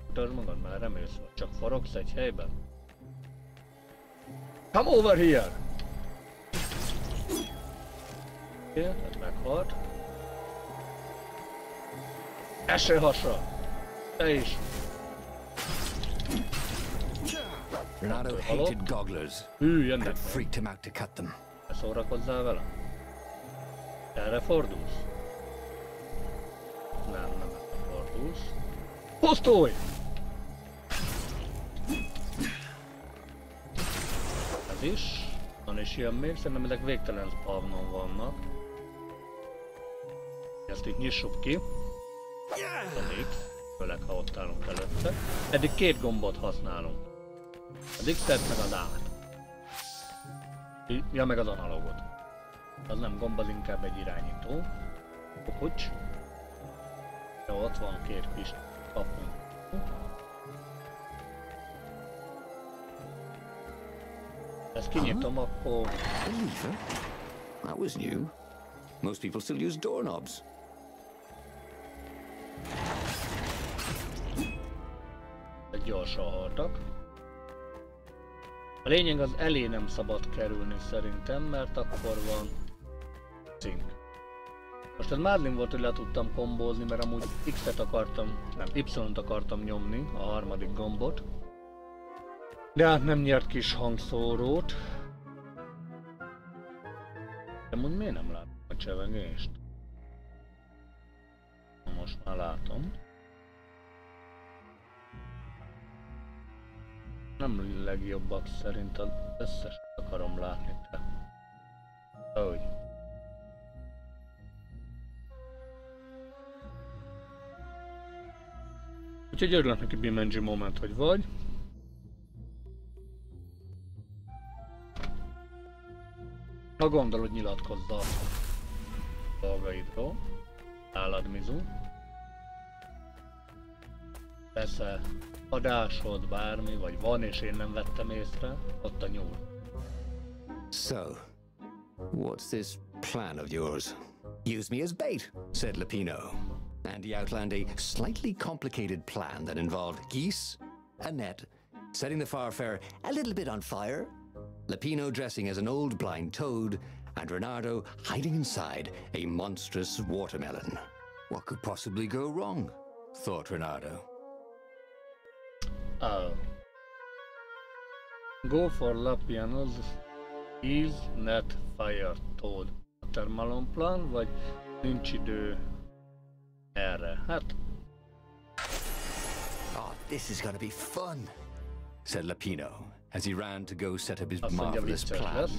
Utasd magad, már remélsz, hogy csak forogsz egy helyben? Come over here! Oké, ez meghalt. Esőhasra! Te is! Renato hated gogglers. Jönnek! It freaked him out to cut them. Ne szórakozzál vele? Erre fordulsz? Nem fordulsz. Posztolj! Ez is. Van is jön még, szerintem ezek végtelen spawnon vannak. Ezt itt nyissuk ki. Az X, főleg ha ott állunk előtte. Eddig 2 gombot használunk. Az X-et meg az A-t. Ja, meg az analogot. Az nem gomb, az inkább egy irányító. Kukucs. Jó, ott van 2 kis kapunk. Ezt kinyitom, akkor... A lever? That was new. Most people still use doorknobs. Gyorsan haltak. A lényeg az elé nem szabad kerülni szerintem, mert akkor van cink. Most ez Mádlin volt, hogy le tudtam kombózni, mert amúgy X-et akartam, nem, Y-t akartam nyomni, a harmadik gombot. De hát nem nyert kis hangszórót. De amúgy miért nem látom a csevegést? Most már látom. Nem legjobbak szerint, az összeset akarom látni, te. Ahogy. Úgyhogy örülök neki, Bimenji moment, hogy vagy. Ha gondolod, nyilatkozz a dolgaidról. Állad, Mizu. lesz-e adásod, bármi, vagy van és én nem vettem észre, ott a nyúl. So, what's this plan of yours? Use me as bait, said Lupino. And he outlined a slightly complicated plan that involved geese, a net, setting the Farfarer a little bit on fire, Lupino dressing as an old blind toad, and Reynardo hiding inside a monstrous watermelon. What could possibly go wrong? Thought Reynardo. Go for Lupino's Ease, Net, Fire, Toad. Watermelon plan, vagy nincs idő erre? Hát... Oh, this is gonna be fun, said Lupino, as he ran to go set up his marvelous plan.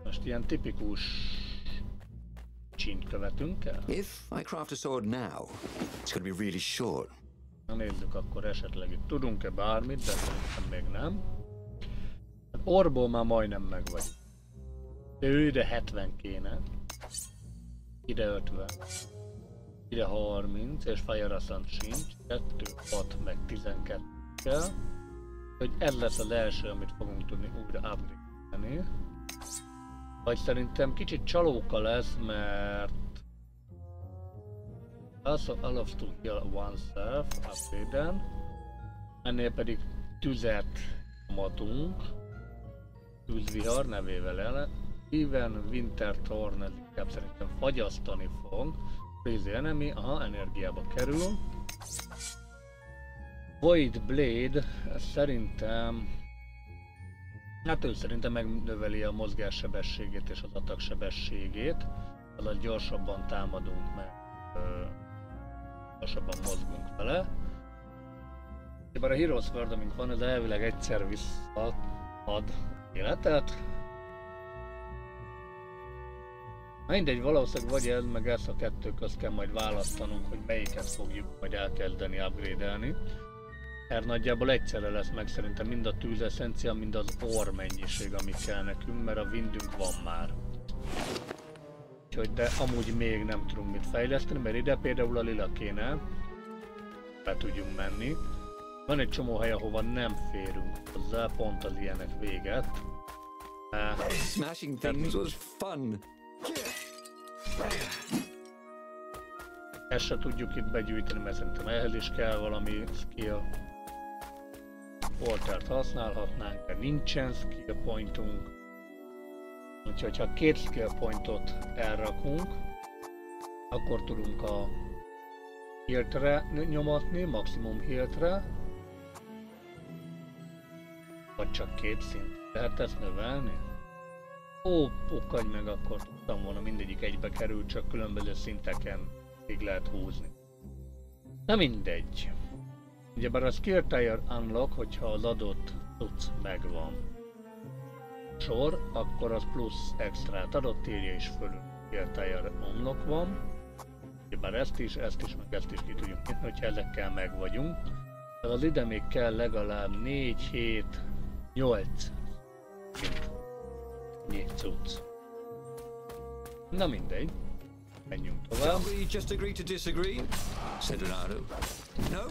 Most ilyen tipikus csint követünk el. If I craft a sword now, it's gonna be really short. Na nézzük, akkor esetleg itt tudunk-e bármit, de szerintem még nem. Hát orból már majdnem megvagy. De ő ide 70 kéne. Ide 50. Ide 30, és Fire Ascent sincs. 2, 6, meg 12 kell. Hogy ez lesz az első, amit fogunk tudni újra upgrade-elni. Vagy szerintem kicsit csalóka lesz, mert also allows to heal oneself upgrade-en. Ennél pedig tüzet matunk. Tűzvihar nevével ellen. Even Winter Thorn, ez inkább szerintem fagyasztani fog. Crazy Enemy, aha, energiába kerül. Void Blade, ez szerintem... Hát ő szerintem megnöveli a mozgássebességét és az attack sebességét. Azaz gyorsabban támadunk meg, gyorsabban mozgunk vele. Bár a Heroes Word, amink van, ez elvileg egyszer visszaad életet. Mindegy, valószínűleg vagy ez, meg ez a kettő közt kell majd választanunk, hogy melyiket fogjuk majd elkezdeni upgrade-elni. Mert nagyjából egyszerre lesz meg szerintem mind a tűzeszencia, mind az orr mennyiség, ami kell nekünk, mert a windünk van már. Úgyhogy de amúgy még nem tudunk mit fejleszteni, mert ide például a lila kéne, be tudjunk menni. Van egy csomó hely, ahova nem férünk hozzá, pont az ilyenek véget. Smashing things was fun. Ezt se tudjuk itt begyűjteni, mert szerintem ehhez is kell valami skill. Portert használhatnánk, de nincsen skill pointunk. Úgyhogy ha 2 skill pointot elrakunk, akkor tudunk a healtre nyomatni, maximum healtre. Vagy csak 2 szint. Lehet ezt növelni? Ó, pukkadj meg, akkor tudtam volna, mindegyik egybe kerül, csak különböző szinteken így lehet húzni. Na mindegy. Ugyebár a skill tier unlock, hogyha az adott tudsz megvan sor, akkor az plusz extrát adott, írja is fölül. Skill tier unlock van. Ugyebár ezt is, meg ezt is ki tudjuk nyitni, hogyha ezekkel meg vagyunk. Tehát az ide még kell legalább 4, 7, 8 cucc. Na mindegy. Menjünk tovább. Shall we just agree to disagree? Said Reynardo. No?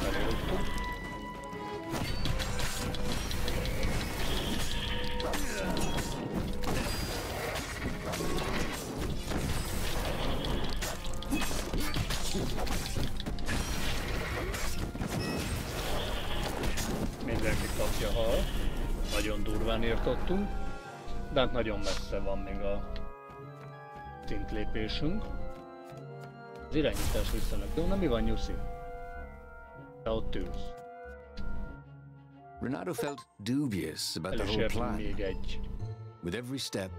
Belérúgtunk. Mindenki kapja hal. Nagyon durván írtottunk. De hát nagyon messze van még a szintlépésünk. Az irányítás viszonylag jó. Na mi van, Nyuszi? Te ott ülsz. Reynardo felt dubious about the whole plan. Még egy. With every step,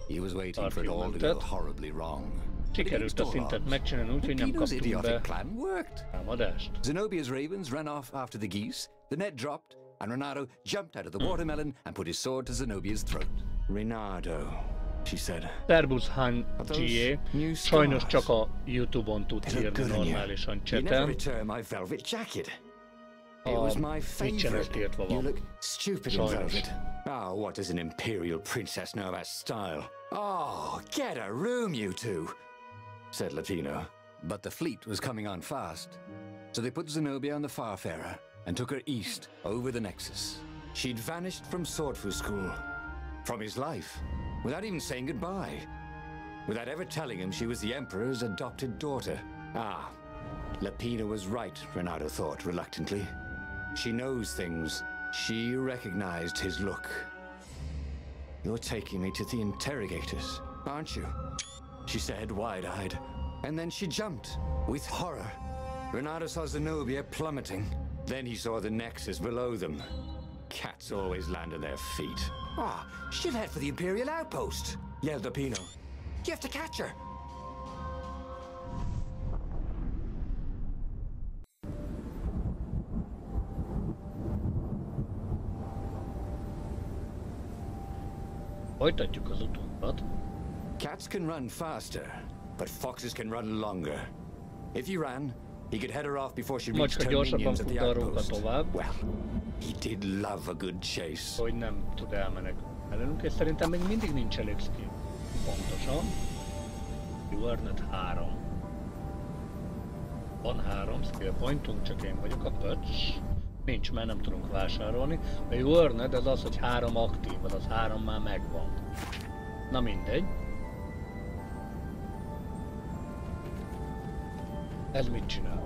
he was waiting for it all to go horribly wrong. Sikerült a szintet megcsinálni úgy, hogy nem kaptunk be támadást. Zenobia's ravens ran off after the geese, the net dropped, and Reynardo jumped out of the watermelon and put his sword to Zenobia's throat. Reynardo, she said. Szerbusz Han G.A. Sajnos csak a YouTube-on tudsz írni normálisan chaten. It was my favorite. You look van. stupid in velvet. Oh, what does an imperial princess know about style? Oh, get a room, you two, said Lupino. But the fleet was coming on fast. So they put Zenobia on the Farfarer and took her east, over the Nexus. She'd vanished from Swordfu School, from his life, without even saying goodbye. Without ever telling him she was the Emperor's adopted daughter. Ah, Lapina was right, Renato thought reluctantly. She knows things. She recognized his look. You're taking me to the interrogators, aren't you? She said, wide-eyed. And then she jumped, with horror. Renato saw Zenobia plummeting. Then he saw the Nexus below them. Cats always land on their feet. Ah, she'll head for the Imperial outpost, yelled Lapino. You have to catch her. Folytatjuk az utunkat. Cats can run faster, but foxes can run longer. If he ran, he could head her off before she reached her minions at the outpost. Well, he did love a good chase. Hogy nem tud elmenekülni ellenünk, és szerintem még mindig nincs elég skill. Pontosan. Warnet 3. Van 3 skill pointunk, csak én vagyok a pöcs. Nincs, mert nem tudunk vásárolni. A Warnet ez az, hogy 3 aktív, az 3 már megvan. Na mindegy. Ez mit csinál?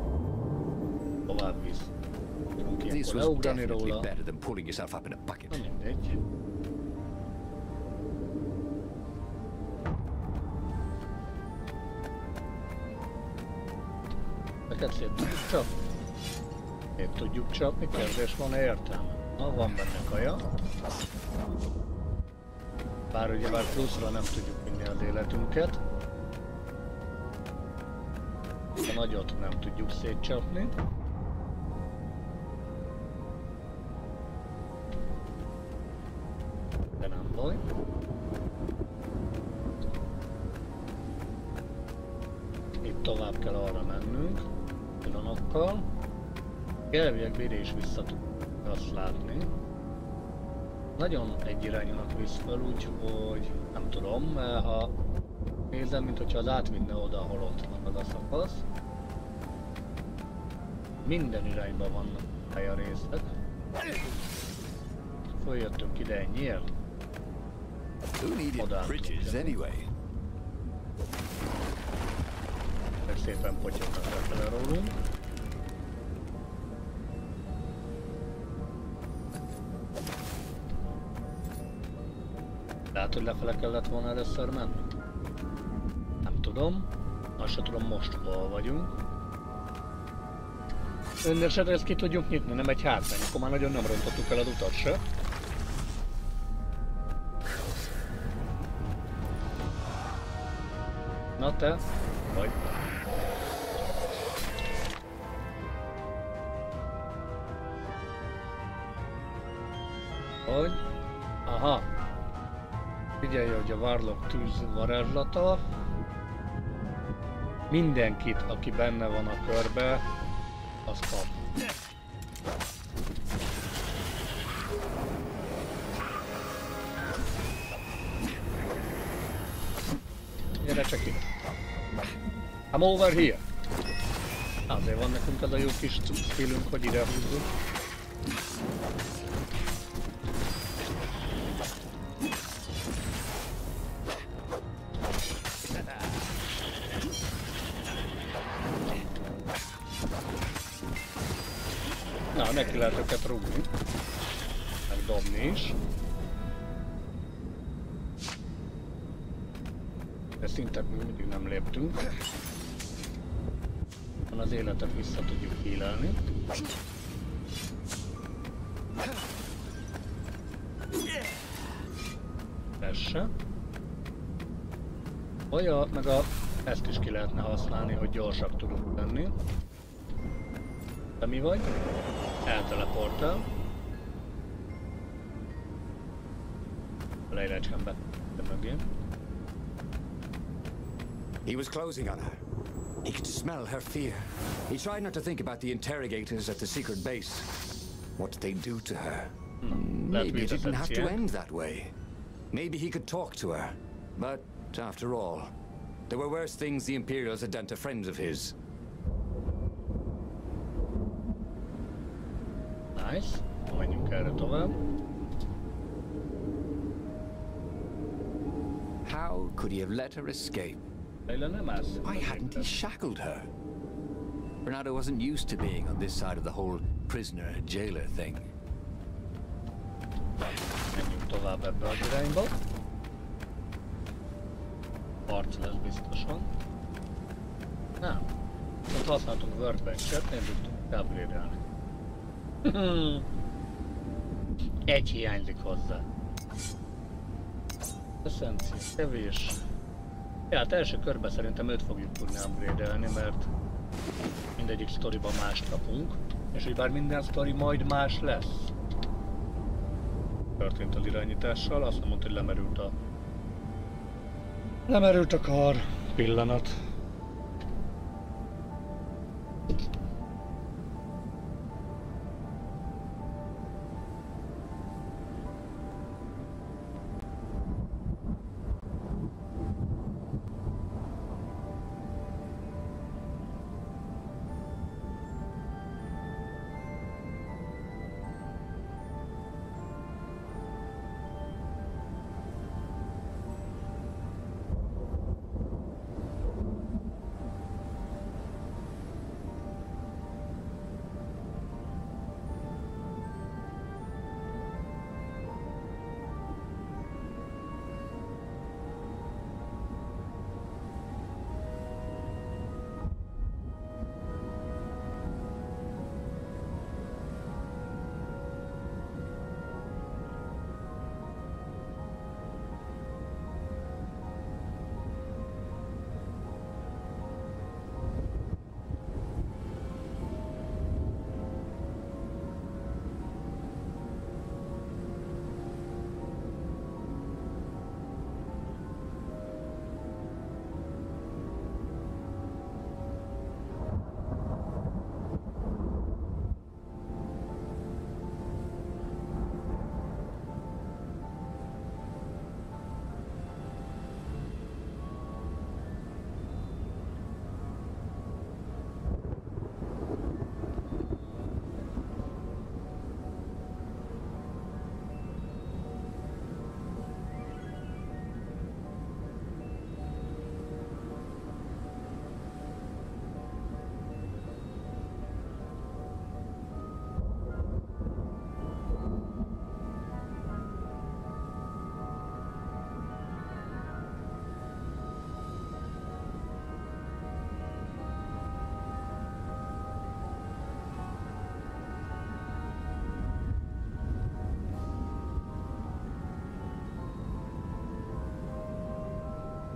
Tovább visz. Tudunk ilyenkor leugrani róla. Na mindegy. Neked szét tudjuk csapni? Szét tudjuk csapni, kérdés van értelme. Na, van benne kaja. Bár ugye már pluszra nem tudjuk vinni az életünket. A nagyot nem tudjuk szétcsapni. De nem baj. Itt tovább kell arra mennünk. Pillanatokkal. Elviekben ide is vissza tudjuk azt látni. Nagyon egyirányúnak visz fel, úgyhogy nem tudom, mert ha nézem, mint hogyha az átvinne oda, ahol ott van az a szakasz. Minden irányban vannak pályarészek. Följöttünk ide ennyiért. Oda meg szépen potyognak lefele rólunk. Lehet, hogy lefele kellett volna először menni? Nem tudom. Azt sem tudom most hol vagyunk. Önnesetre ezt ki tudjuk nyitni, nem egy hátrány, akkor már nagyon nem rontottuk el az utat se. Na te? Vagy? Hogy? Aha. Figyelj, hogy a Warlock tűz varázslata mindenkit, aki benne van a körbe, az kap. Gyere csak ide. Come over here! Azért van nekünk az a jó kis skillünk, hogy ide húzzuk. Na, neki lehet őket rúgni. Meg dobni is. De szintet még mindig nem léptünk. Van az életet vissza tudjuk hílelni. Persze. Olyan, meg ezt is ki lehetne használni, hogy gyorsak tudunk lenni. De mi vagy? Elteleportál. Lejlecskem be mögé. He was closing on her. He could smell her fear. He tried not to think about the interrogators at the secret base. What did they do to her? Maybe it didn't have to end that way. Maybe he could talk to her. But after all, There were worse things the Imperials had done to friends of his. Nice. Menjünk erre tovább. How could he have let her escape? Why hadn't he shackled her? Bernardo wasn't used to being on this side of the whole prisoner-jailer thing. Menjünk tovább ebbe az irányba. Harc lesz biztosan. Nem. Ott használtunk workbench-et, nem tudtunk upgrade-elni. Egy hiányzik hozzá. Essenci, kevés. Ja, hát első körben szerintem őt fogjuk tudni upgrade-elni, mert mindegyik sztoriban mást kapunk. És hogy bár minden sztori majd más lesz. Történt az irányítással, azt nem mondta, hogy lemerült a kar. Pillanat.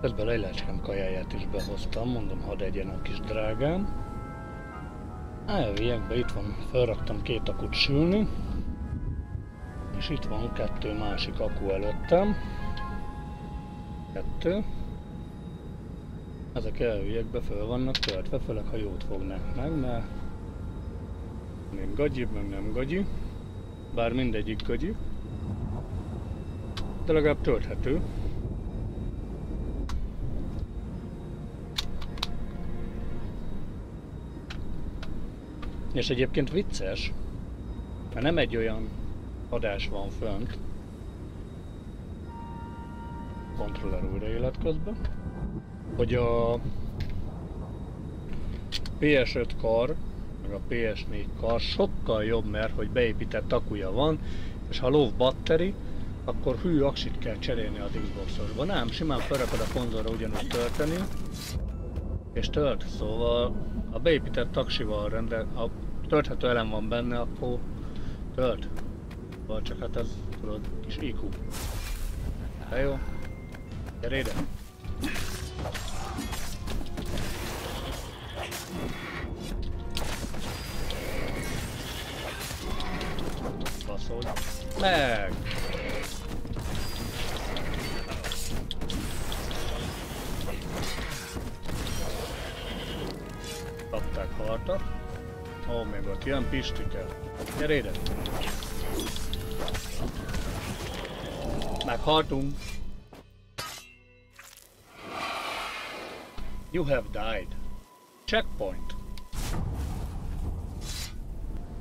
Közben Lejlácskám kajáját is behoztam, mondom, hadd egyen a kis drágám. Elviekbe itt van, felraktam 2 akut sülni. És itt van 2 másik akku előttem. 2. Ezek elviekbe föl vannak töltve, főleg ha jót fognak meg, mert még gagyi, meg nem gagyi. Bár mindegyik gagyi. De legalább tölthető. És egyébként vicces, mert nem egy olyan adás van fönt, kontroller újra élet közben, hogy a PS5 kar, meg a PS4 kar sokkal jobb, mert hogy beépített akkuja van, és ha low battery, akkor hű aksit kell cserélni az Xbox-osban. Nem, simán felrakod a konzolra ugyanúgy tölteni, és tölt, szóval a beépített aksival ha tölthető elem van benne, akkor tölt. Vagy csak hát ez, tudod, kis IQ. De jó, gyere ide! Baszolj meg! Kapták hartat. Ó, még ott ilyen pistike. Gyere ide! Meghaltunk! You have died. Checkpoint.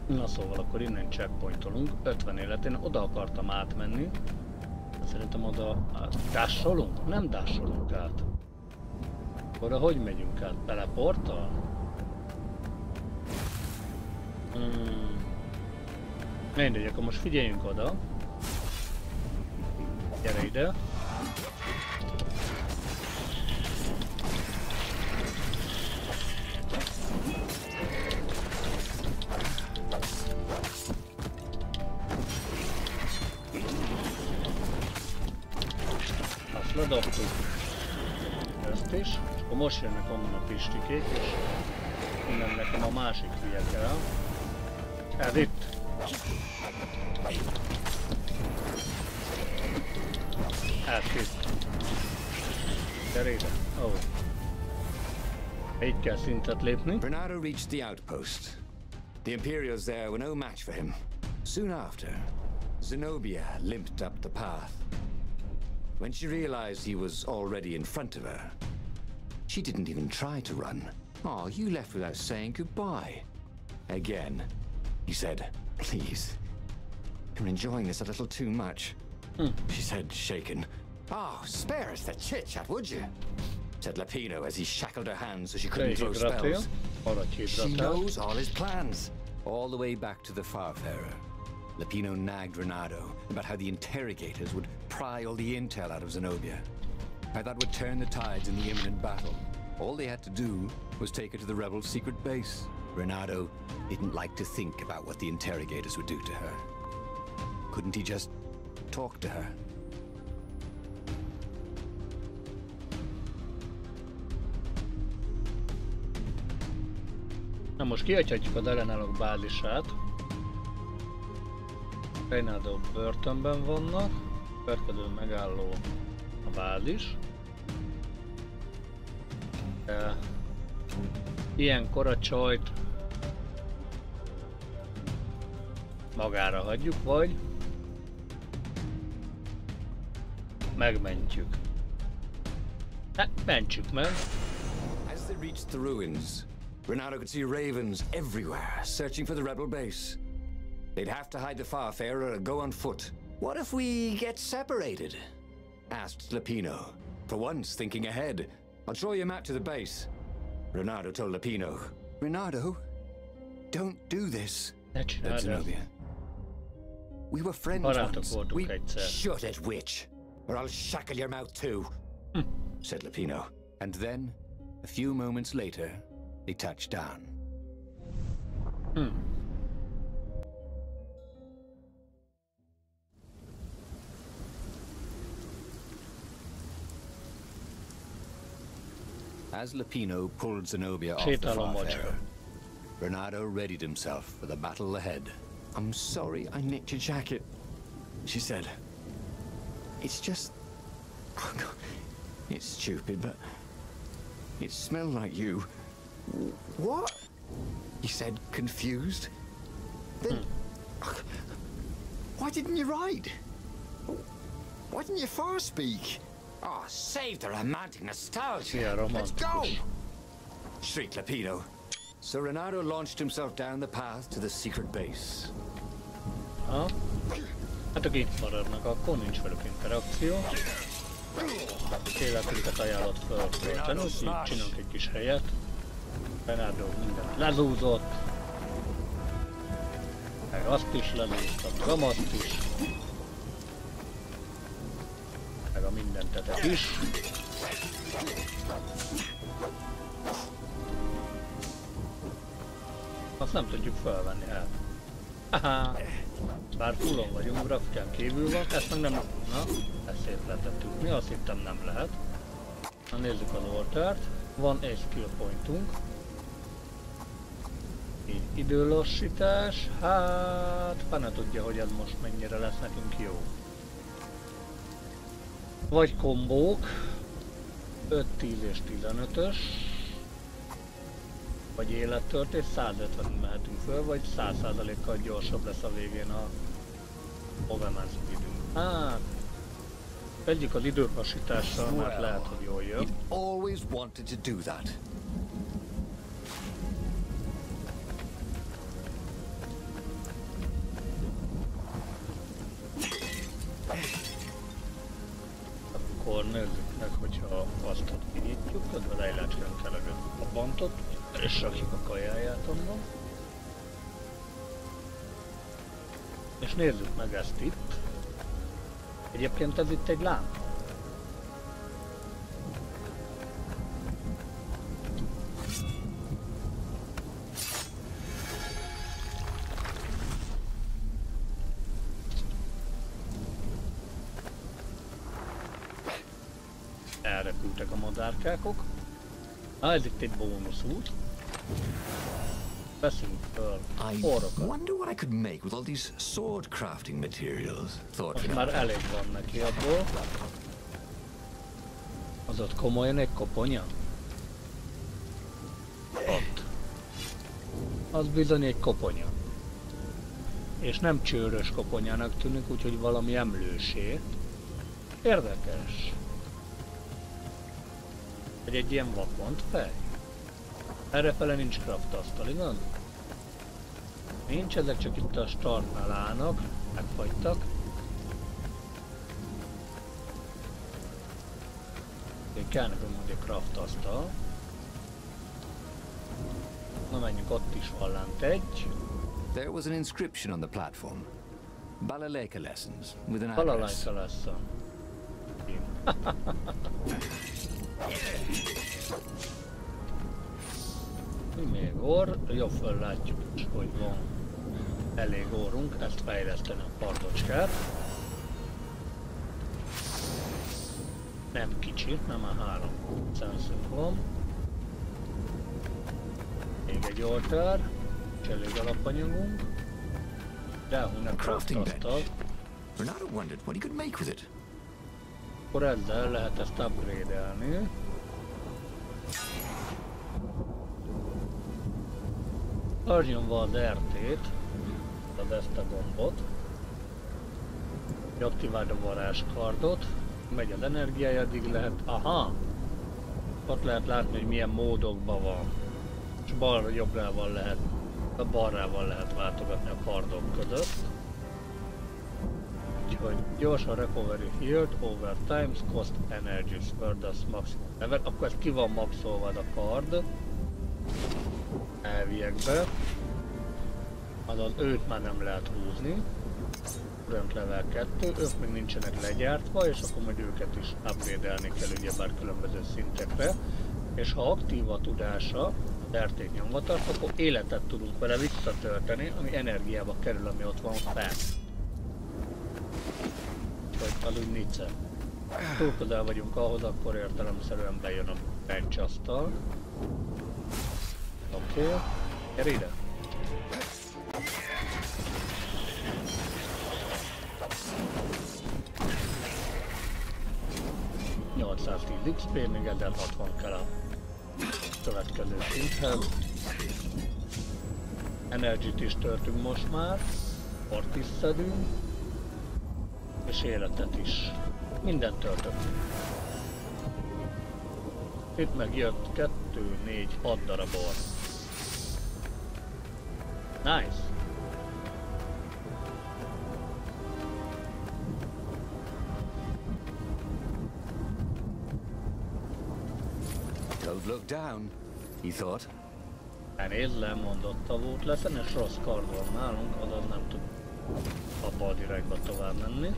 Na szóval akkor innen checkpointolunk. 50 élet. Én oda akartam átmenni. Szerintem oda dasholunk? Nem dasholunk át. Oda hogy megyünk át? Teleporttal? Mindegy, akkor most figyeljünk oda. Gyere ide. Azt ledobtuk. Ezt is. És akkor most jönnek onnan a pistikék, és innen nekem a másik hülye kell. Ez itt. Ez itt. Gyere ide. Oh. Így kell szintet lépni. Bernardo reached the outpost. The Imperials there were no match for him. Soon after, Zenobia limped up the path. When she realized he was already in front of her, she didn't even try to run. Oh, you left without saying goodbye. Again, he said, please, you're enjoying this a little too much. She said, shaken. Oh, spare us the chit-chat, would you? Said Lapino as he shackled her hands so she couldn't throw spells. She knows all his plans. All the way back to the Farfarer, Lapino nagged Renato about how the interrogators would pry all the intel out of Zenobia. How that would turn the tides in the imminent battle. All they had to do was take her to the rebels' secret base. Renato didn't like to think about what the interrogators would do to her. Couldn't he just talk to her? Na most kihagyhatjuk az ellenállók bázisát. Reynaldo börtönben vannak. Következő megálló a bázis. Ilyenkor a csajt magára hagyjuk, vagy megmentjük. Mentsük meg. As they reached the ruins, Renato could see ravens everywhere, searching for the rebel base. They'd have to hide the Farfarer or go on foot. What if we get separated? Asked Lapino, for once thinking ahead. I'll draw you a map to the base. Renato told Lapino. Renato, don't do this. Said Zenobia. We were friends once. Shut it, witch, or I'll shackle your mouth too. Said Lapino. And then, a few moments later, they touched down. As Lapino pulled Zenobia off the Farfarer, Renato readied himself for the battle ahead. I'm sorry I nicked your jacket, she said. It's just... Oh God. It's stupid, but it smelled like you. What? He said, confused. Then... Why didn't you write? Why didn't you far speak? Oh, save the romantic nostalgia. Yeah, Let's go! Shrieked Lapino. So Renato launched himself down the path to the secret base. Hát akik itt maradnak, akkor nincs velük interakció. Életünket ajánlott föltölteni, úgyhogy csinálunk egy kis helyet. Renato mindent lezúzott. Meg azt is lezúztam, meg amazt is. Meg a mindentetet is. Azt nem tudjuk felvenni el. Haha! Bár fullon vagyunk, grafikán kívül van, ezt meg nem... Na, ezt szép letettük. Mi azt hittem nem lehet. Na nézzük az oltárt. Van egy skill pointunk. Így időlassítás. Hát, fene tudja, hogy ez most mennyire lesz nekünk jó. Vagy kombók. 5, 10 és 15-ös. Vagy élettört és 150-ig mehetünk föl, vagy 100%-kal gyorsabb lesz a végén a overman speedünk. Hát, Egyik az időhasítással, mert lehet, hogy jól jön. Always wanted to do that. Akkor nézzük meg, hogyha azt kinyitjuk, közben lejlácskán kell a bantot, és rakjuk a kajáját onnan. És nézzük meg ezt itt. Egyébként ez itt egy lámpa. Elrepültek a madárkákok. Ez itt egy bónuszút. Veszünk föl orrokat. I wonder what I could make with all these sword crafting materials. Most már elég van neki abból. Az ott komolyan egy koponya? Ott. Az bizony egy koponya. És nem csőrös koponyának tűnik, úgyhogy valami emlősé. Érdekes. Vagy egy ilyen vakont fej. Errefele nincs craft asztal, igaz? Nincs, ezek csak itt a startnál állnak, megfagytak. Kell nekünk mondjuk craft asztal. Na menjünk, ott is van lánt egy. There was an inscription on the platform. Balalaika lessons with an address. Balalaika lesson. Mi még orr? Jobb föl látjuk is, hogy van elég orrunk, ezt fejleszteni a pardocskát. Nem kicsit, nem a 3 szenszünk van. Még egy oltár, és elég alapanyagunk. Ráhúny a craft-asztal. Renato wondered what he could make with it. Akkor ezzel lehet ezt upgrade-elni. Tartjon az RT-t, az ezt a gombot. Aktiváld a varázskardot. Megy az energiája, addig lehet... Aha! Ott lehet látni, hogy milyen módokban van. És balra-jobbra lehet, balrával lehet váltogatni a kardok között. Úgyhogy gyorsan recovery healed over times cost energy spurs maximum level. Akkor ez ki van maxolva a kard. Elviekbe. Azaz őt már nem lehet húzni. Current level 2, ők még nincsenek legyártva, és akkor majd őket is upgrade-elni kell ugyebár különböző szintekre. És ha aktív a tudása, az RT-t nyomva tart, akkor életet tudunk vele visszatölteni, ami energiába kerül, ami ott van fent. Úgyhogy az úgy nicce. Túl közel vagyunk ahhoz, akkor értelemszerűen bejön a bench asztal. Oké, gyere ide! 810 XP, még 1060 kell a következő szinthez. Energy-t is töltünk most már, port is szedünk, és életet is. Mindent töltöttünk. Itt meg jött 2, 4, 6 darab orr. Nice! Don't look down, he thought. Elnézd, lemondotta volt leszen, és rossz kard van nálunk, azaz nem tud abba az irányba tovább menni.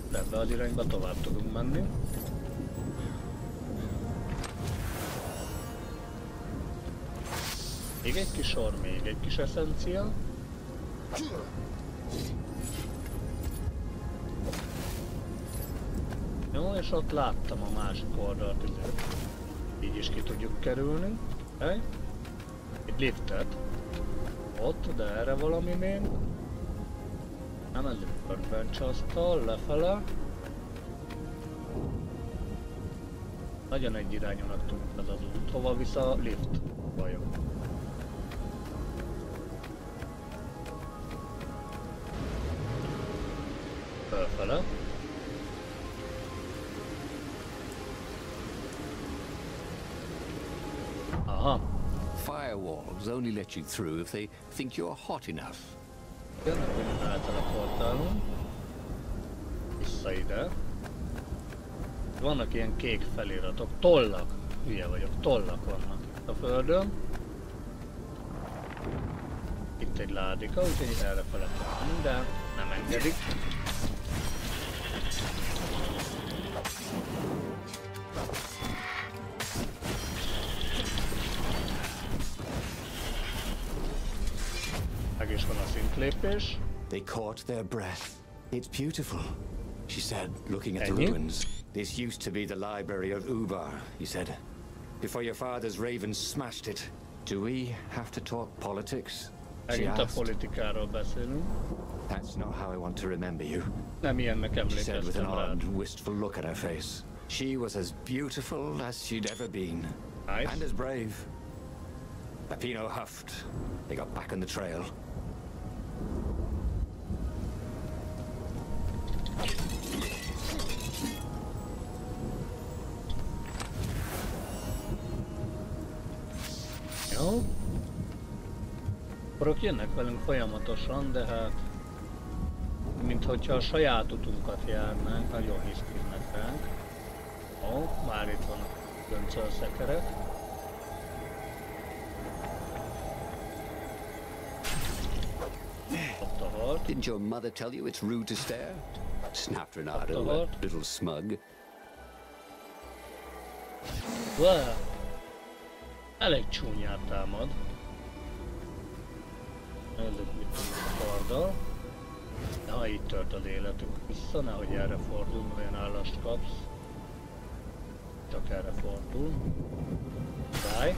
De ebbe az irányba tovább tudunk menni. Még egy kis sor, még egy kis eszencia. Jó, és ott láttam a másik oldalt, így is ki tudjuk kerülni. Okay. Egy liftet. Ott, de erre valami még. Nem, ez egy workbench asztal, lefele. Nagyon egyirányúnak tűnik ez az út. Hova visz a lift? Vajon? Fölfele. Aha. Firewalls only let you through if they think you're hot enough. Jönnek, hogy elteleportálunk. Vissza ide. Vannak ilyen kék feliratok. Tollak. Hülye vagyok. Tollak vannak itt a földön. Itt egy ládika, úgyhogy errefele kell menni, de nem engedik. Meg is van a szintlépés. They caught their breath. It's beautiful, she said, looking at the ruins. This used to be the library of Ubar, he said. Before your father's ravens smashed it. Do we have to talk politics? Megint a politikáról beszélünk. That's not how I want to remember you. Nem ilyennek She said with an emlékeztem rád. odd, wistful look at her face. She was as beautiful as she'd ever been. Nice. And as brave. Peppino huffed. They got back on the trail. Jó. Orok jönnek velünk folyamatosan, de hát minthogyha a saját utunkat járnánk, nagyon hisztiznek ránk. Ó, már itt van a göncölszekerek. Ott a hal. Didn't your mother tell you it's rude to stare? Snapped Renato, a little smug. Wow. Elég csúnyán támad. Nézzük, mit tudunk a karddal. Na, így tört az életünk vissza, nehogy erre fordul, olyan állást kapsz. Csak erre fordul. Száj.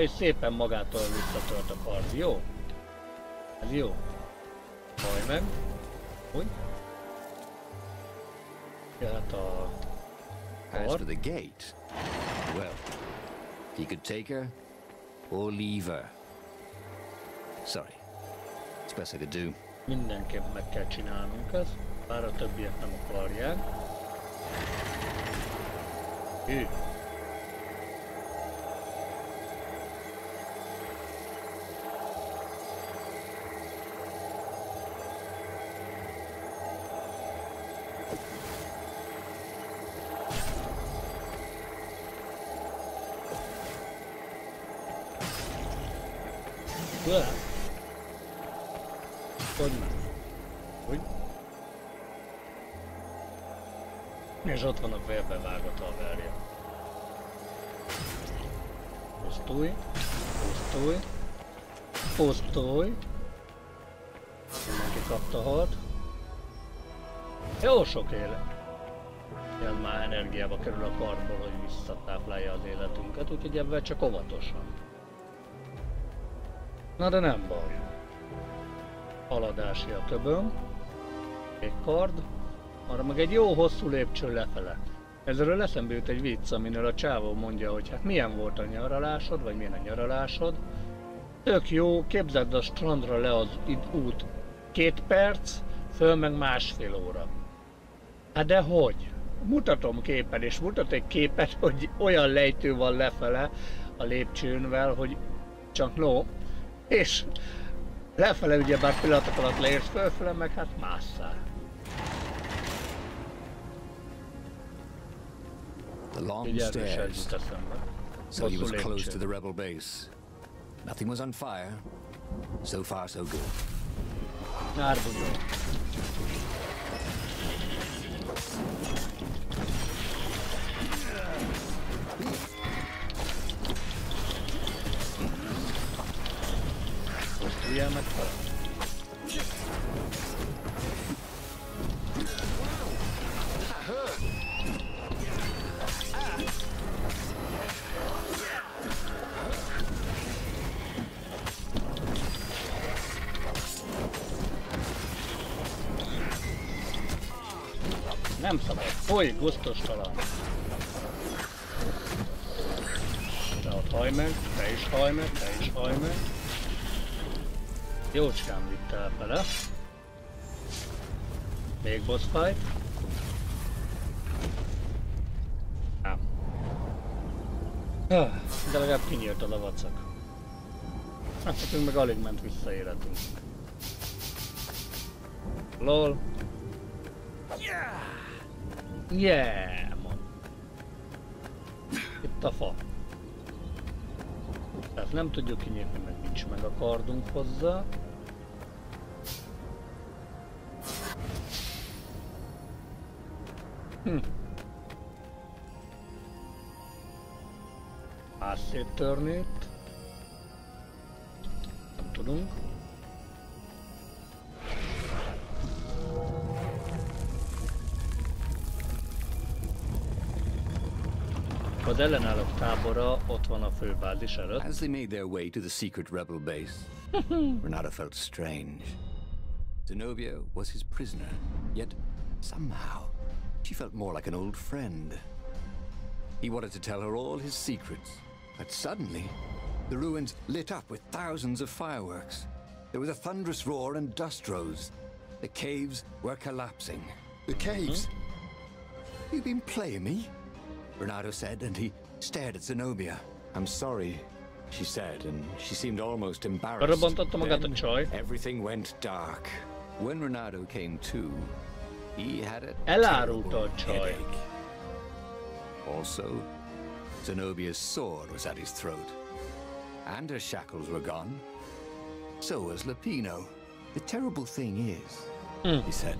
És szépen magától visszatört a kard. Jó? Ez jó. Hajj meg. Úgy. Jöhet a As kard. for the gate, well, he could take her or leave her. Sorry, it's best I could do. Mindenképp meg kell csinálnunk ezt, bár a többiek nem akarják. Hű. Hogy nem? Úgy? És ott van a vérbe vágott haverja. Pusztulj, pusztulj, pusztulj. Mindenki kapta halt. Jó sok élet. Ilyen már energiába kerül a kardból, hogy visszatáplálja az életünket, úgyhogy ebben csak óvatosan. Na de nem baj. Haladási a töböm. Egy kard. Arra meg egy jó hosszú lépcső lefele. Ezzel eszembe jut egy vicc, aminél a csávó mondja, hogy hát milyen volt a nyaralásod, vagy milyen a nyaralásod. Tök jó, képzeld a strandra le az út 2 perc, föl meg 1,5 óra. Hát de hogy? Mutatom képen, és mutat egy képet, hogy olyan lejtő van lefele a lépcsőnvel, hogy csak no. És lefele ugyebár pillanatok alatt leérsz, fölfele meg hát másszál. The long stairs, so he was close to the rebel base. Nothing was on fire. So far, so good. Árbunyó. Most ugye meg fel. Nem szabad, folyj, gusztustalan. De ott hajj meg, te is hajj meg, te is hajj meg. Jócskán vitt el vele. Még boss fight. De legalább kinyíltad a vacak. Hát nekünk meg alig ment vissza életünk. LOL. Yeah, man. Itt a fa. Tehát nem tudjuk kinyitni, meg nincs meg a kardunk hozzá. Széttörni itt. Nem tudunk. Az ellenállók tábora ott van a főbázis előtt. As they made their way to the secret rebel base, Renato felt strange. Zenobia was his prisoner, yet somehow she felt more like an old friend. He wanted to tell her all his secrets, but suddenly the ruins lit up with thousands of fireworks. There was a thunderous roar and dust rose. The caves were collapsing. The caves? You've been playing me? Renato said, and he stared at Zenobia. I'm sorry, she said, and she seemed almost embarrassed. Then everything went dark. When Renato came to, he had a terrible headache. Also, Zenobia's sword was at his throat, and her shackles were gone. So was Lupino. The terrible thing is, he said,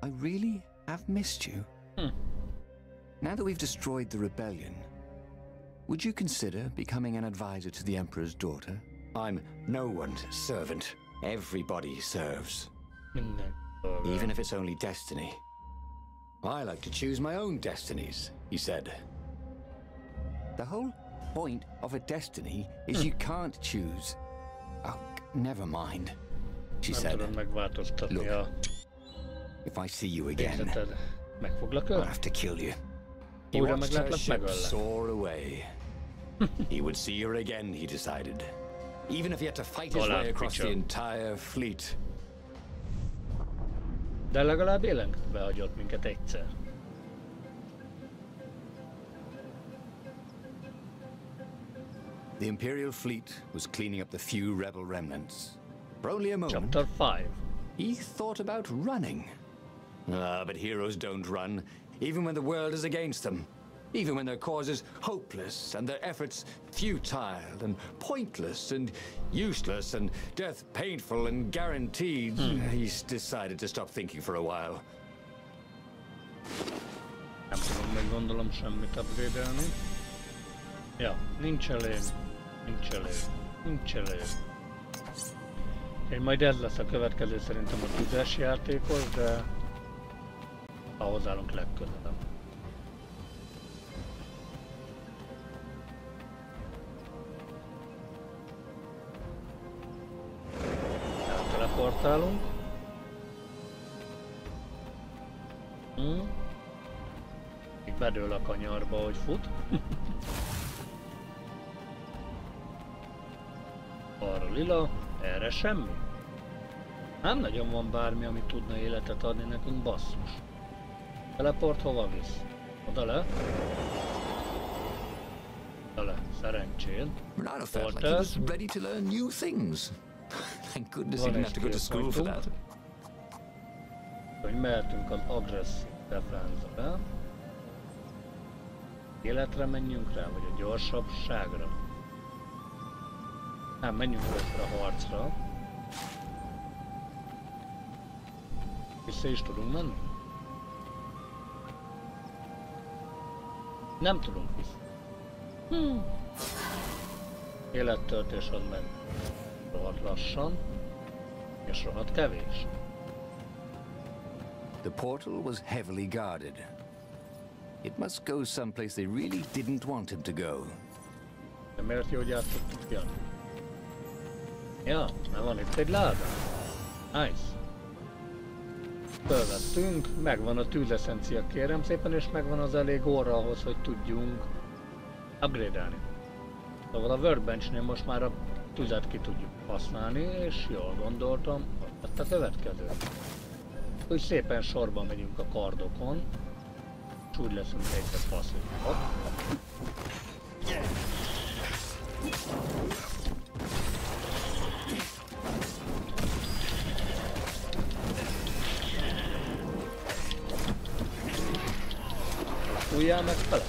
I really have missed you. Now that we've destroyed the rebellion, would you consider becoming an advisor to the Emperor's daughter? I'm no one's servant. Everybody serves. Even if it's only destiny. I like to choose my own destinies, he said. The whole point of a destiny is you can't choose. Oh, never mind, she said. Look, if I see you again, I'll have to kill you. He watched her ship soar away. He would see her again, he decided. Even if he had to fight his way across the entire fleet. De legalább élen behagyott minket egyszer. The Imperial fleet was cleaning up the few rebel remnants. For only a moment, Chapter 5. He thought about running. But heroes don't run, even when the world is against them. Even when their cause is hopeless and their efforts futile and pointless and useless and death painful and guaranteed. He's decided to stop thinking for a while. Nem tudom még gondolom semmit upgrade-elni. Ja, nincs elég. Én majd ez lesz a következő szerintem a 10-es játékos, de ahhoz állunk legközelebb. Teleportálunk. Még bedől a kanyarba, hogy fut. Arra lila, erre semmi. Nem nagyon van bármi, ami tudna életet adni nekünk, basszus. Teleport hova visz? Oda le? Oda le, szerencséd. Renato felt like he was ready to learn new things. Thank goodness he didn't have to go to school for that. Hogy mehetünk az agresszív defense-re. Életre menjünk rá, vagy a gyorsabbságra? Nem, menjünk először a harcra. Vissza is tudunk menni? Nem tudunk vissza. Élettöltés az meg rohadt lassan, és rohadt kevés. The portal was heavily guarded. It must go someplace they really didn't want him to go. De miért jó, hogy át tudtuk jönni? Ja, már van itt egy láda. Nice. Fölvettünk, megvan a tűzeszencia kérem szépen, és megvan az elég óra ahhoz, hogy tudjunk upgrade-elni. Szóval a workbenchnél most már a tüzet ki tudjuk használni, és jól gondoltam, azt a következő. Úgy szépen sorban megyünk a kardokon, és úgy leszünk egyre passzívak. Újjál meg fele.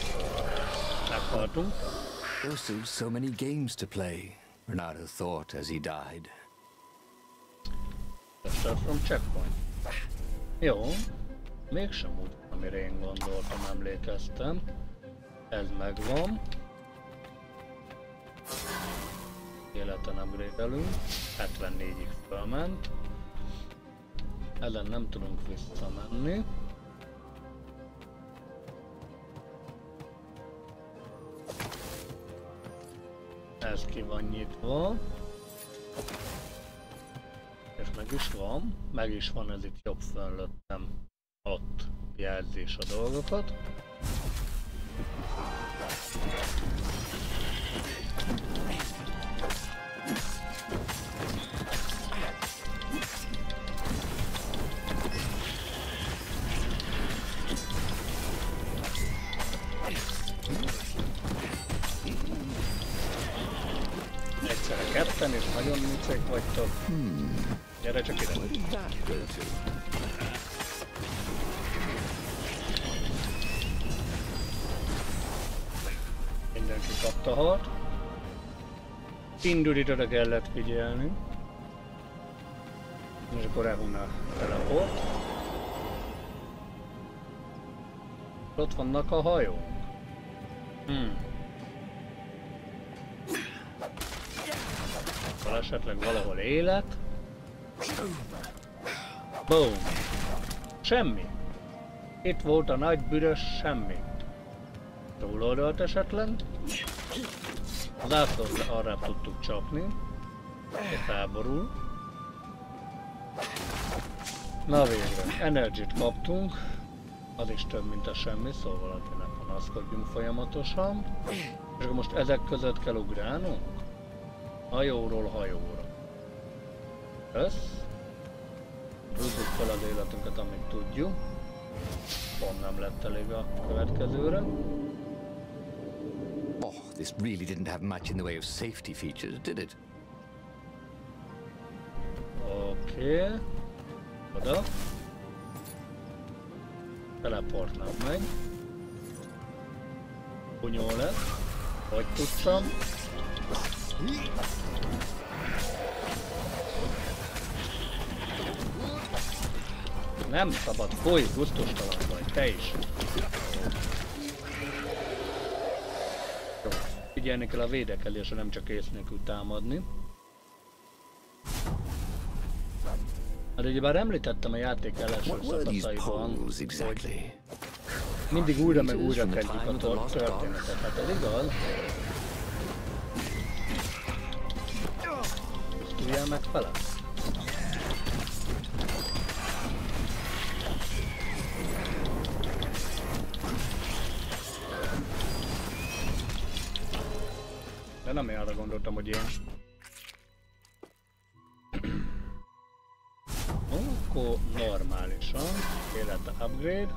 Meghaltunk. There were still so many games to play, Renato thought as he died. Start from checkpoint. Jó. Mégsem úgy, amire én gondoltam, emlékeztem. Ez megvan. Életen upgrade-elünk. 74-ig fölment. Ellen nem tudunk visszamenni. Ez ki van nyitva. És meg is van ez itt jobb fölöttem. Ott jelzés a dolgokat. Egyszerre ketten és nagyon micék vagytok. Gyere csak ide. Mindenki kapta hat. Indulitra kellett figyelni. És akkor elhunnál teleport. Ott vannak a hajók. Esetleg valahol élet. Boom. Semmi. Itt volt a nagy büdös semmi. Túloldalt esetleg. Az ászlót arra tudtuk csapni. És felborul. Na végre. Energy-t kaptunk. Az is több, mint a semmi, szóval azért ne panaszkodjunk folyamatosan. És akkor most ezek között kell ugrálnunk? Hajóról hajóra. Össz. Rúzzuk fel az életünket, amíg tudjuk. Pont nem lett elég a következőre. Oh, this really didn't have much in the way of safety features, did it? Oké. Oda. Teleport nem megy. Bunyó lesz. Hogy tudtam. Nem szabad, folyj, gusztustalan vagy, te is. Jó, figyelni kell a védekezésre, nem csak ész nélkül támadni. Hát ugyebár említettem a játék első szakaszaiban, hogy mindig újra meg újra kezdjük a történetet, hát ez igaz. Tudjál meg fele? De nem én arra gondoltam, hogy én. Akkor normálisan. Élete upgrade.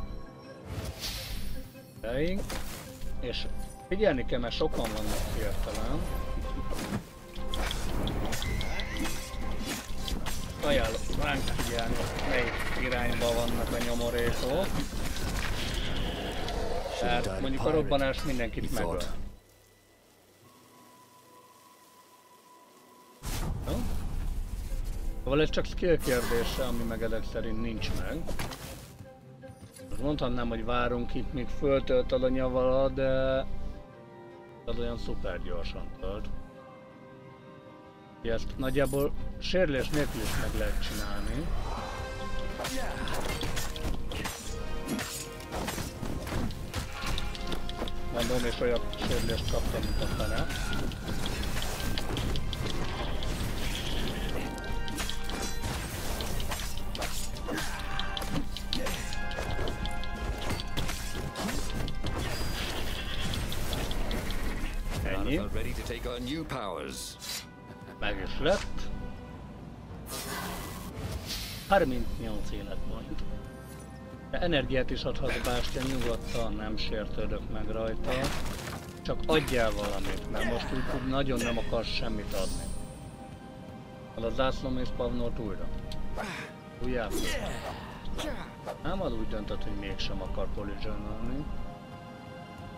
Deink. És figyelni kell, mert sokan vannak hirtelen. Ajánlom ránk figyelni, melyik irányba vannak a nyomorékok. Tehát mondjuk a robbanás mindenkit megöl. Szóval ez csak skill kérdése, ami meg ezek szerint nincs meg. Mondhatnám, hogy várunk itt, míg föltölt a nyavala, de az olyan szuper gyorsan tölt. Ezt nagyjából sérülés nélkül is meg lehet csinálni. Mondom, és olyan sérülést kaptam, mint a fene. Ennyi. Meg is lett. 38 életpont. De energiát is adhat Bástya, nyugodtan, nem sértődök meg rajta. Csak adjál valamit, mert most úgy nagyon nem akarsz semmit adni. A zászlómész Pavnort újra. Újjából. Nem az úgy döntött, hogy mégsem akar kolizsionálni.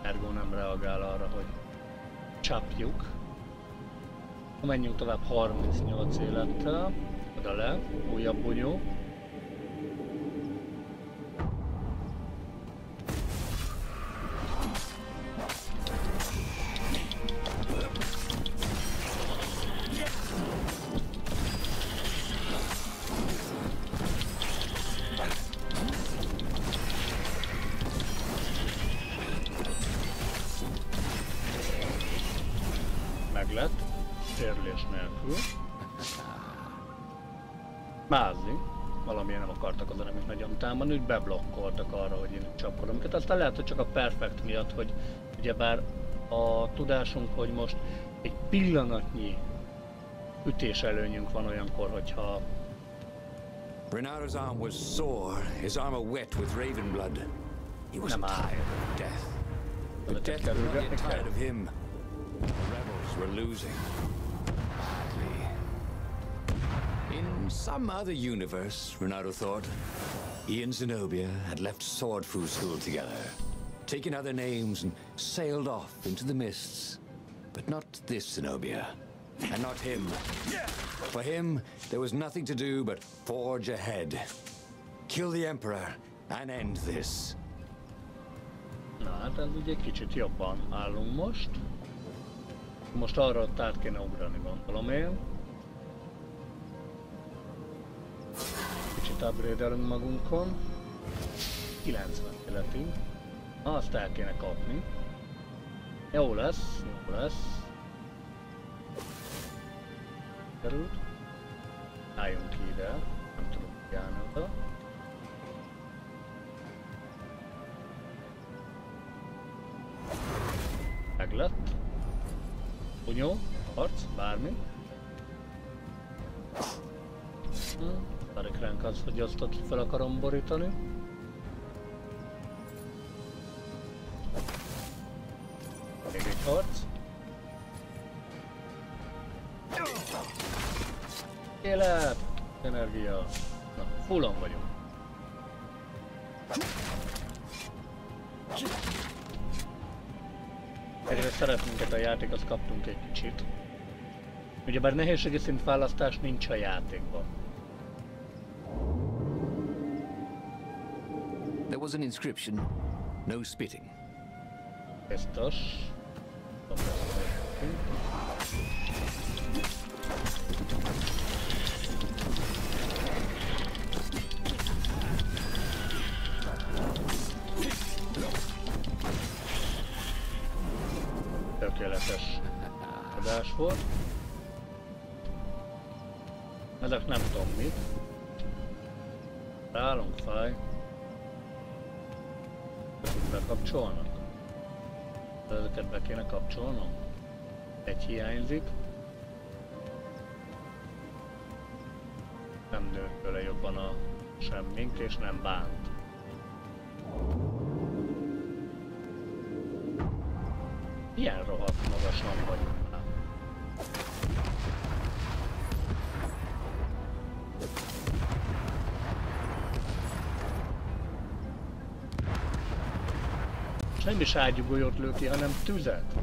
Ergo nem reagál arra, hogy csapjuk. Menjünk tovább 38 élettel. Oda le, újabb bunyó. Meglett, sérülés nélkül. Mázni, valamilyen nem akartak az enemik nagyon támadni, úgy beblokkoltak arra, hogy én csapkodom őket. Aztán lehet, hogy csak a perfekt miatt, hogy ugyebár a tudásunk, hogy most egy pillanatnyi ütés előnyünk van olyankor, hogyha... Renaro's arm was sore, his armor wet with raven blood. He was tired of death. But death was not yet tired of him. The rebels were losing. Badly. In some other universe, Renato thought, he and Zenobia had left Swordfu School together, taken other names and sailed off into the mists. But not this Zenobia, and not him. For him, there was nothing to do but forge ahead. Kill the Emperor and end this. Na hát ez ugye kicsit jobban állunk most. Most arra ott át kéne ugrani, gondolom én. Kicsit upgrade-elünk magunkon. 90 életünk. Azt el kéne kapni. Jó lesz, jó lesz. Került. Álljunk ki ide, nem tudok kiállni oda. Meglett. Bunyó, harc, bármi. Tarik ránk az, hogy azt ott fel akarom borítani. Még egy harc. Élet! Energia! Na, fullon vagyunk. Egyre szeret minket a játék, azt kaptunk egy kicsit. Ugyebár nehézségi szint választás nincs a játékban. There was an inscription, no spitting. Biztos. Tökéletes adás volt. Ezek nem tudom mit. Rállunk, fáj. Ezeket bekapcsolnak. Ezeket be kéne kapcsolnom. Egy hiányzik. Nem nőtt bele jobban a semmink, és nem bánt. Ilyen rohadt magasan vagyunk már. És nem is ágyúgolyót lő ki, hanem tüzet.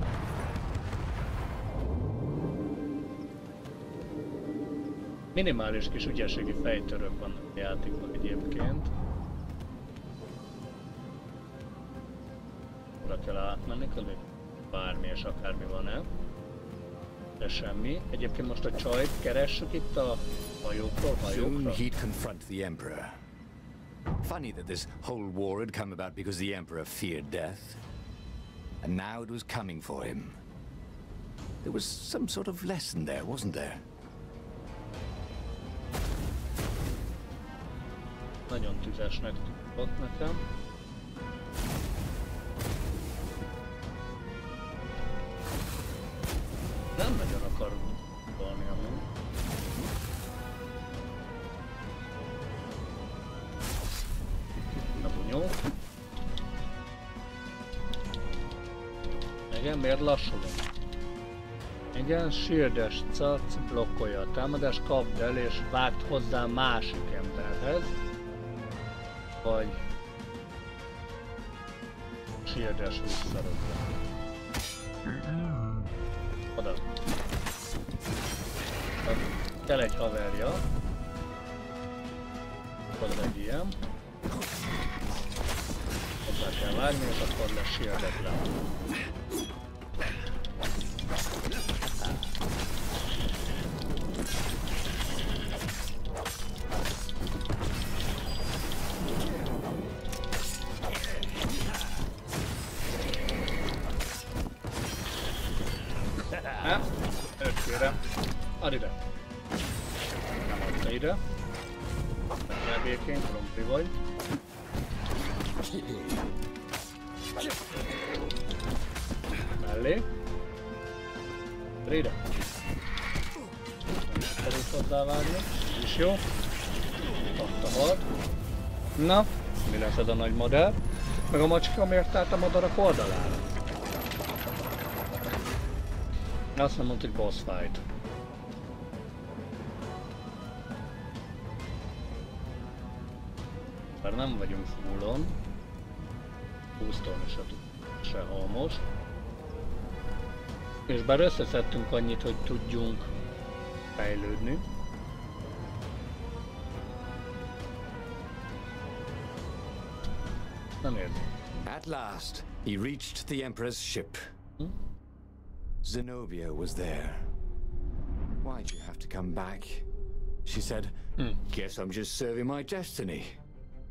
Minimális kis ügyességi fejtörők vannak a játékban egyébként. Oda kell átmenni, közben bármi és akármi van-e. De semmi. Egyébként most a csajt keressük itt a hajókról, hajókra. Soon he'd confront the Emperor. Funny that this whole war had come about because the Emperor feared death. And now it was coming for him. There was some sort of lesson there, wasn't there? Nagyon tüzesnek tűnt nekem. Nem nagyon akarunk tolni amúgy. A bunyó. Igen, miért lassulunk? Igen, shieldes cac blokkolja a támadást, kapd el és vágd hozzá másik emberhez. Vagy shieldes visszarögre. Oda. Kell egy haverja. Hozzá egy ilyen. Hozzá kell vágni, és akkor lesz shieldet. Add ide. Nem adta ide. Menjél békén, krumpli vagy. Mellé. Add ide. Nem sikerült hozzávágni. Ez is jó. Kapta halt. Na, mi lesz ez a nagy madár? Meg a macska miért állt a madarak oldalára? Azt nem mondta, hogy boss fight. Már nem vagyunk fullon. 20-tól sehol most. És bár összeszedtünk annyit, hogy tudjunk fejlődni. Nem érzi. At last, he reached the Emperor's ship. Zenobia was there. Why'd you have to come back? She said, guess I'm just serving my destiny.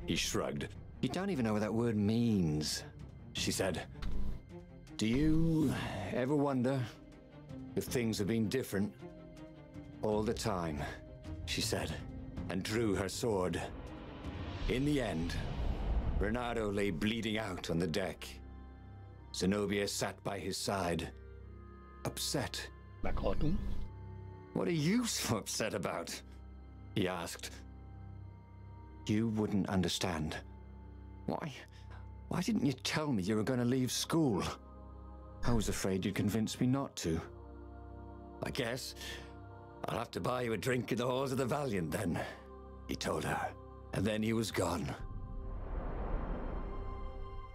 He shrugged. You don't even know what that word means. She said, do you ever wonder if things have been different all the time? She said, and drew her sword. In the end, Bernardo lay bleeding out on the deck. Zenobia sat by his side, upset. Meghaltunk. What are you so upset about? He asked. You wouldn't understand. Why didn't you tell me you were going to leave school? I was afraid you'd convince me not to. I guess I'll have to buy you a drink in the halls of the Valiant then, he told her. And then he was gone.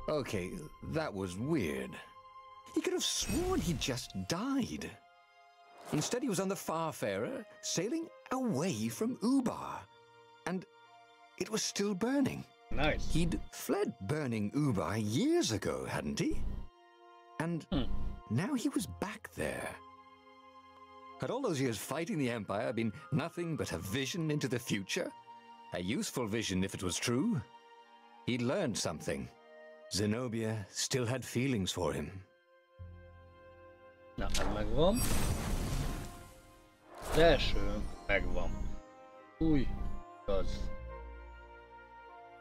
Okay, that was weird. He could have sworn he just died. Instead, he was on the Farfarer, sailing away from Ubar. And it was still burning. Nice. He'd fled burning Ubar years ago, hadn't he? And now he was back there. Had all those years fighting the Empire been nothing but a vision into the future? A useful vision if it was true. He'd learned something. Zenobia still had feelings for him. Na, ez megvan. Az első megvan. Új, igaz.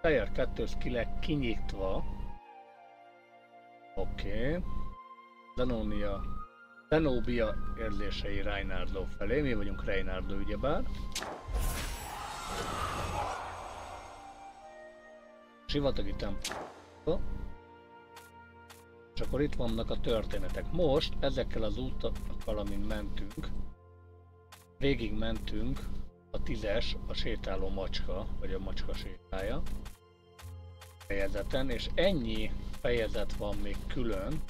Player 2 skillek kinyitva. Oké. Zenobia érzései Reinhardt felé. Mi vagyunk Reinhardt ugyebár. Sivatagi templom. És akkor itt vannak a történetek. Most ezekkel az útakkal, amin mentünk, végig mentünk a 10-es, a sétáló macska, vagy a macska sétája fejezeten, és ennyi fejezet van még külön,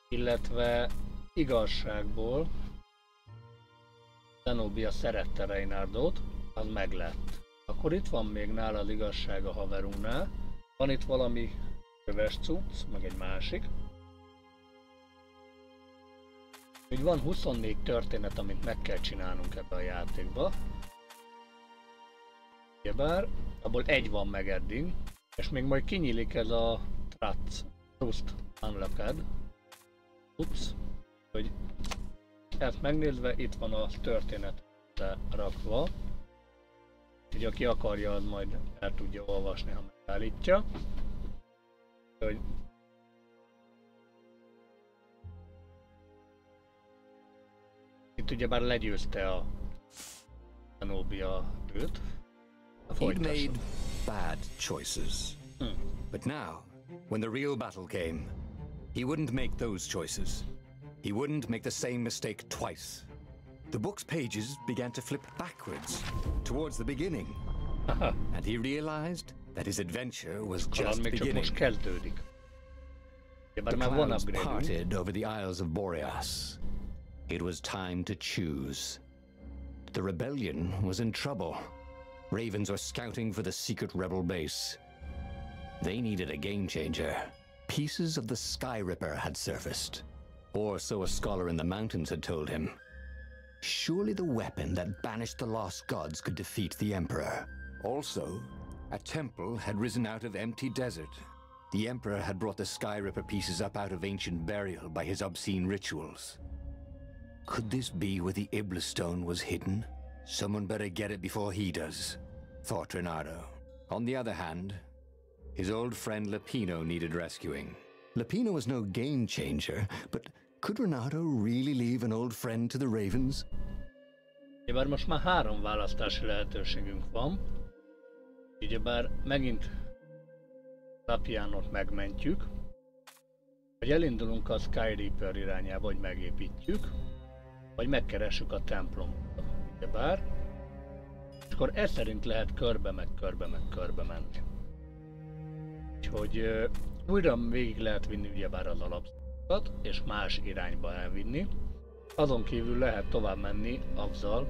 illetve igazságból Zenobia szerette Reinhardtot, az meglett. Akkor itt van még nála az igazság a haverunknál, van itt valami köves cucc, meg egy másik. Úgy van 24 történet, amit meg kell csinálnunk ebbe a játékba. Ugyebár, abból egy van meg eddig, és még majd kinyílik ez a Trust Unlocked. Ups, hogy ezt megnézve itt van a történet rakva. Így aki akarja, az majd el tudja olvasni, ha megállítja. Hogy itt ugyebár legyőzte a Zenobia őt. He'd made bad choices. But now, when the real battle came, He wouldn't make those choices. He wouldn't make the same mistake twice. The book's pages began to flip backwards, towards the beginning. And he realized that his adventure was just beginning. The clouds parted over the Isles of Boreas. It was time to choose. The rebellion was in trouble. Ravens were scouting for the secret rebel base. They needed a game changer. Pieces of the Sky Ripper had surfaced. Or so a scholar in the mountains had told him. Surely the weapon that banished the lost gods could defeat the Emperor. Also, a temple had risen out of empty desert. The Emperor had brought the Sky Ripper pieces up out of ancient burial by his obscene rituals. Could this be where the Iblis stone was hidden? Someone better get it before he does, thought Reynardo. On the other hand, his old friend Lupino needed rescuing. Lupino was no game changer, but could Reynardo really leave an old friend to the Ravens? Ugyebár most már 3 választási lehetőségünk van. Ugyebár megint Lapianot megmentjük, vagy elindulunk a Sky Reaper irányába, hogy megépítjük, vagy megkeressük a templomot. Ugyebár, és akkor ez szerint lehet körbe menni. Úgyhogy újra végig lehet vinni ugyebár az alapszatokat, és más irányba elvinni. Azon kívül lehet tovább menni azzal,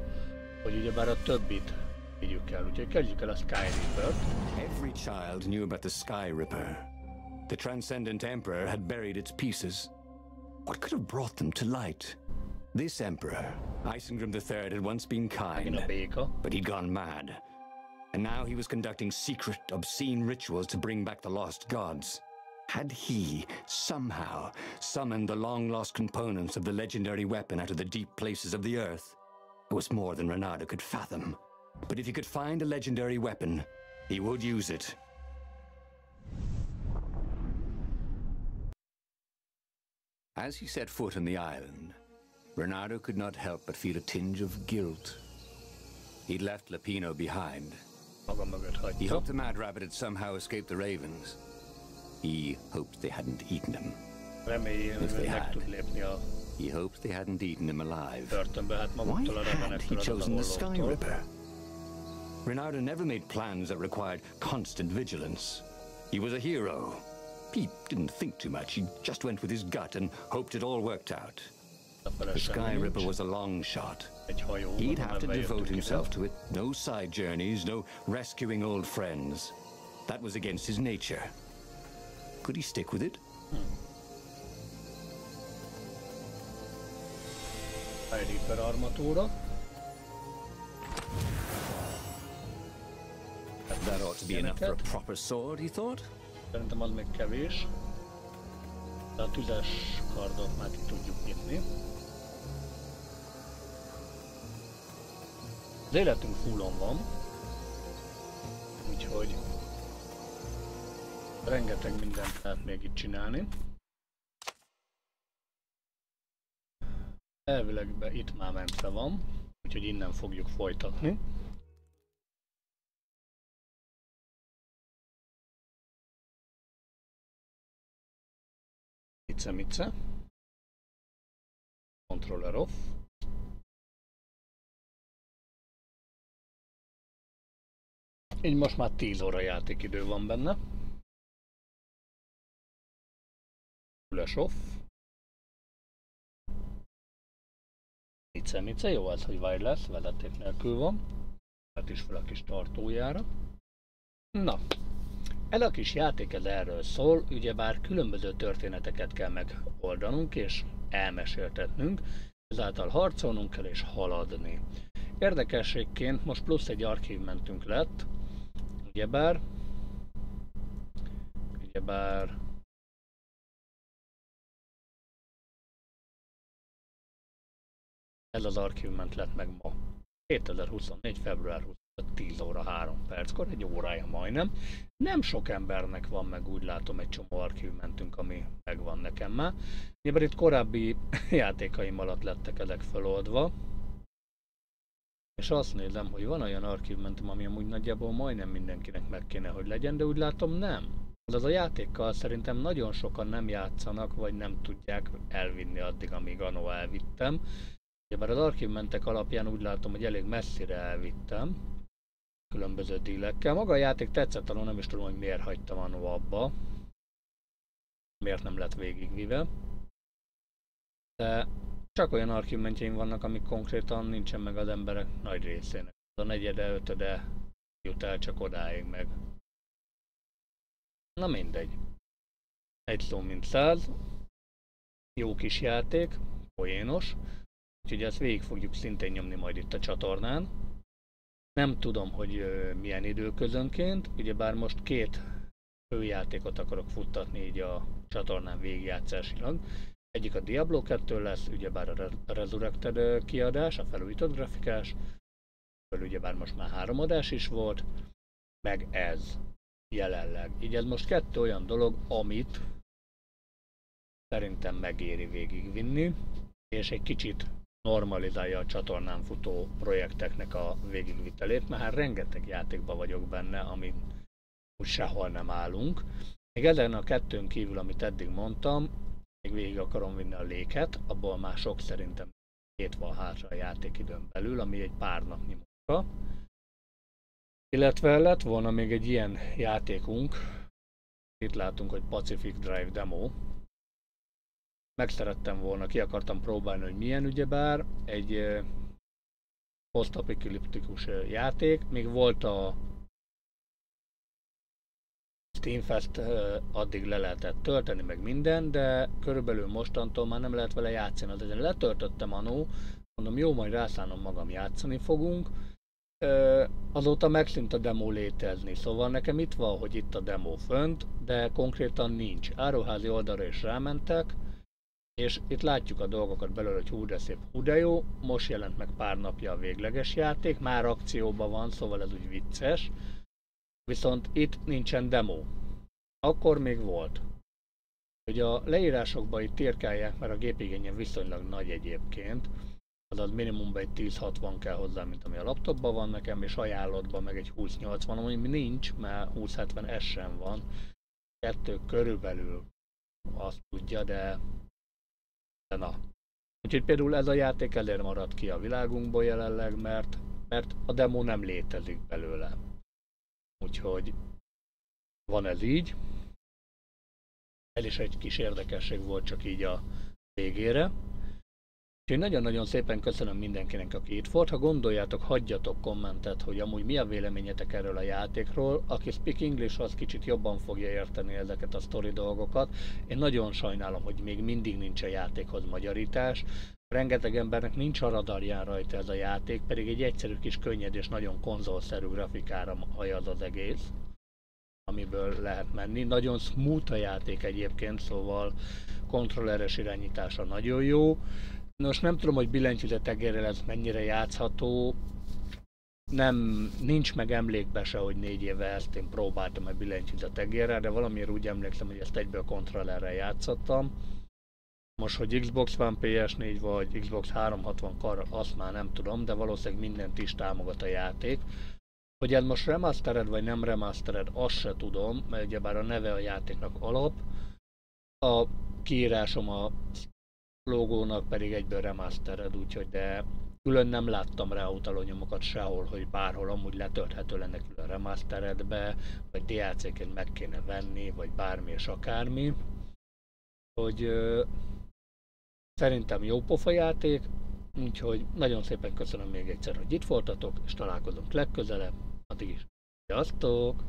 hogy ugyebár a többit vigyük el. Úgyhogy kezdjük el a Sky Reaper-t. Every child knew about the Sky Ripper. The Transcendent Emperor had buried its pieces. What could have brought them to light? This Emperor, Isengrim III, had once been kind, but he'd gone mad. And now he was conducting secret, obscene rituals to bring back the lost gods. Had he, somehow, summoned the long-lost components of the legendary weapon out of the deep places of the earth? It was more than Reynardo could fathom. But if he could find a legendary weapon, he would use it. As he set foot on the island, Reynardo could not help but feel a tinge of guilt. He'd left Lupino behind. He hoped the Mad Rabbit had somehow escaped the Ravens. He hoped they hadn't eaten him. If they had, he hoped they hadn't eaten him alive. Why had he chosen the Sky Ripper? Reynardo never made plans that required constant vigilance. He was a hero. He didn't think too much. He just went with his gut and hoped it all worked out. The Sky Ripper was a long shot. He'd have to devote himself to it. No side journeys, no rescuing old friends. That was against his nature. Could he stick with it? Reaper armatúra. That ought to be enough for a proper sword, he thought. Szerintem az még kevés. De a tüzes kardot már ki tudjuk nyitni. Az életünk fullon van. Úgyhogy rengeteg mindent lehet még itt csinálni. Elvileg itt már mentre van, úgyhogy innen fogjuk folytatni. Mice. Controller off. Így most már 10 óra játékidő van benne. Flash off. Mice, jó az, hogy wireless, vezeték nélkül van. Hát is fel a kis tartójára. Na, ez a kis játék ez erről szól, ugyebár különböző történeteket kell megoldanunk és elmeséltetnünk, ezáltal harcolnunk kell és haladni. Érdekességként most plusz egy archívmentünk lett, ugyebár ez az archívment lett meg ma. 2024. február 25. 10 óra 3 perckor, egy órája majdnem. Nem sok embernek van meg, úgy látom, egy csomó archívmentünk, ami megvan nekem már. Nyilván itt korábbi játékaim alatt lettek ezek feloldva. És azt nézem, hogy van olyan archívmentem, ami amúgy nagyjából majdnem mindenkinek meg kéne, hogy legyen, de úgy látom nem. Az a játékkal szerintem nagyon sokan nem játszanak, vagy nem tudják elvinni addig, amíg annó elvittem. Ugyebár az archívmentek alapján úgy látom, hogy elég messzire elvittem. Különböző dílekkel. Maga a játék tetszett, annó nem is tudom, hogy miért hagytam annó abba. Miért nem lett végigvive. De csak olyan archívmentjeim vannak, amik konkrétan nincsen meg az emberek nagy részének. A negyede, ötöde jut el csak odáig meg. Na mindegy. Egy szó mint 100. Jó kis játék, poénos. Úgyhogy ezt végig fogjuk szintén nyomni majd itt a csatornán. Nem tudom, hogy milyen időközönként, ugyebár most 2 főjátékot akarok futtatni így a csatornán végigjátszásilag. Egyik a Diablo 2 lesz, ugyebár a Resurrected kiadás, a felújított grafikás. Ugyebár most már 3 adás is volt, meg ez jelenleg. Így ez most 2 olyan dolog, amit szerintem megéri végigvinni, és egy kicsit normalizálja a csatornán futó projekteknek a végigvitelét, mert hát rengeteg játékban vagyok benne, amin úgy sehol nem állunk. Még ezen a 2-n kívül, amit eddig mondtam, még végig akarom vinni a léket, abból már sok szerintem 2 van hátra a játékidőn belül, ami egy pár napnyi munka. Illetve lett volna még egy ilyen játékunk, itt látunk, hogy Pacific Drive Demo. Megszerettem volna, ki akartam próbálni, hogy milyen ugyebár, egy posztapokaliptikus játék, még volt a Steamfest, addig le lehetett tölteni meg minden, de körülbelül mostantól már nem lehet vele játszani. Ezen letöltöttem annó, mondom, jó, majd rászánom magam, játszani fogunk. Azóta megszűnt a demo létezni, szóval nekem itt van, hogy itt a demo fönt, de konkrétan nincs. Áruházi oldalra is rámentek, és itt látjuk a dolgokat belőle, hogy hú de szép, hú de jó. Most jelent meg pár napja a végleges játék, már akcióban van, szóval ez úgy vicces. Viszont itt nincsen demo. Akkor még volt. Hogy a leírásokban itt írkálják, mert a gépigénye viszonylag nagy egyébként, azaz minimumban egy 1060 kell hozzá, mint ami a laptopban van nekem, és ajánlottban meg egy 2080, ami nincs, mert 2070S sem van. 2 körülbelül azt tudja, de na. Úgyhogy például ez a játék ezért maradt ki a világunkból jelenleg, mert a demo nem létezik belőle. Úgyhogy van ez így. Ez is egy kis érdekesség volt csak így a végére. Úgyhogy nagyon-nagyon szépen köszönöm mindenkinek, aki itt volt. Ha gondoljátok, hagyjatok kommentet, hogy amúgy mi a véleményetek erről a játékról. Aki speak English, az kicsit jobban fogja érteni ezeket a sztori dolgokat. Én nagyon sajnálom, hogy még mindig nincs a játékhoz magyarítás. Rengeteg embernek nincs a radarján rajta ez a játék, pedig egy egyszerű kis könnyed és nagyon konzolszerű grafikára hajaz az egész, amiből lehet menni. Nagyon smooth a játék egyébként, szóval kontrolleres irányítása nagyon jó. Most nem tudom, hogy billentyűzet egérrel ez mennyire játszható. Nincs meg emlékbe se, hogy 4 éve ezt én próbáltam a billentyűzet egérrel, de valamiért úgy emlékszem, hogy ezt egyből kontrollerrel játszottam. Most, hogy Xbox One, PS4 vagy Xbox 360 kar, azt már nem tudom, de valószínűleg mindent is támogat a játék. Hogy ez most remastered vagy nem remastered, azt se tudom, mert ugyebár a neve a játéknak alap. A kiírásom a logónak pedig egyből remastered, úgyhogy de külön nem láttam rá utaló nyomokat sehol, hogy bárhol amúgy letölthető lenne külön remasteredbe, vagy DLC-ként meg kéne venni, vagy bármi és akármi. Hogy szerintem jó pofa játék, úgyhogy nagyon szépen köszönöm még egyszer, hogy itt voltatok, és találkozunk legközelebb. Addig is. Sziasztok!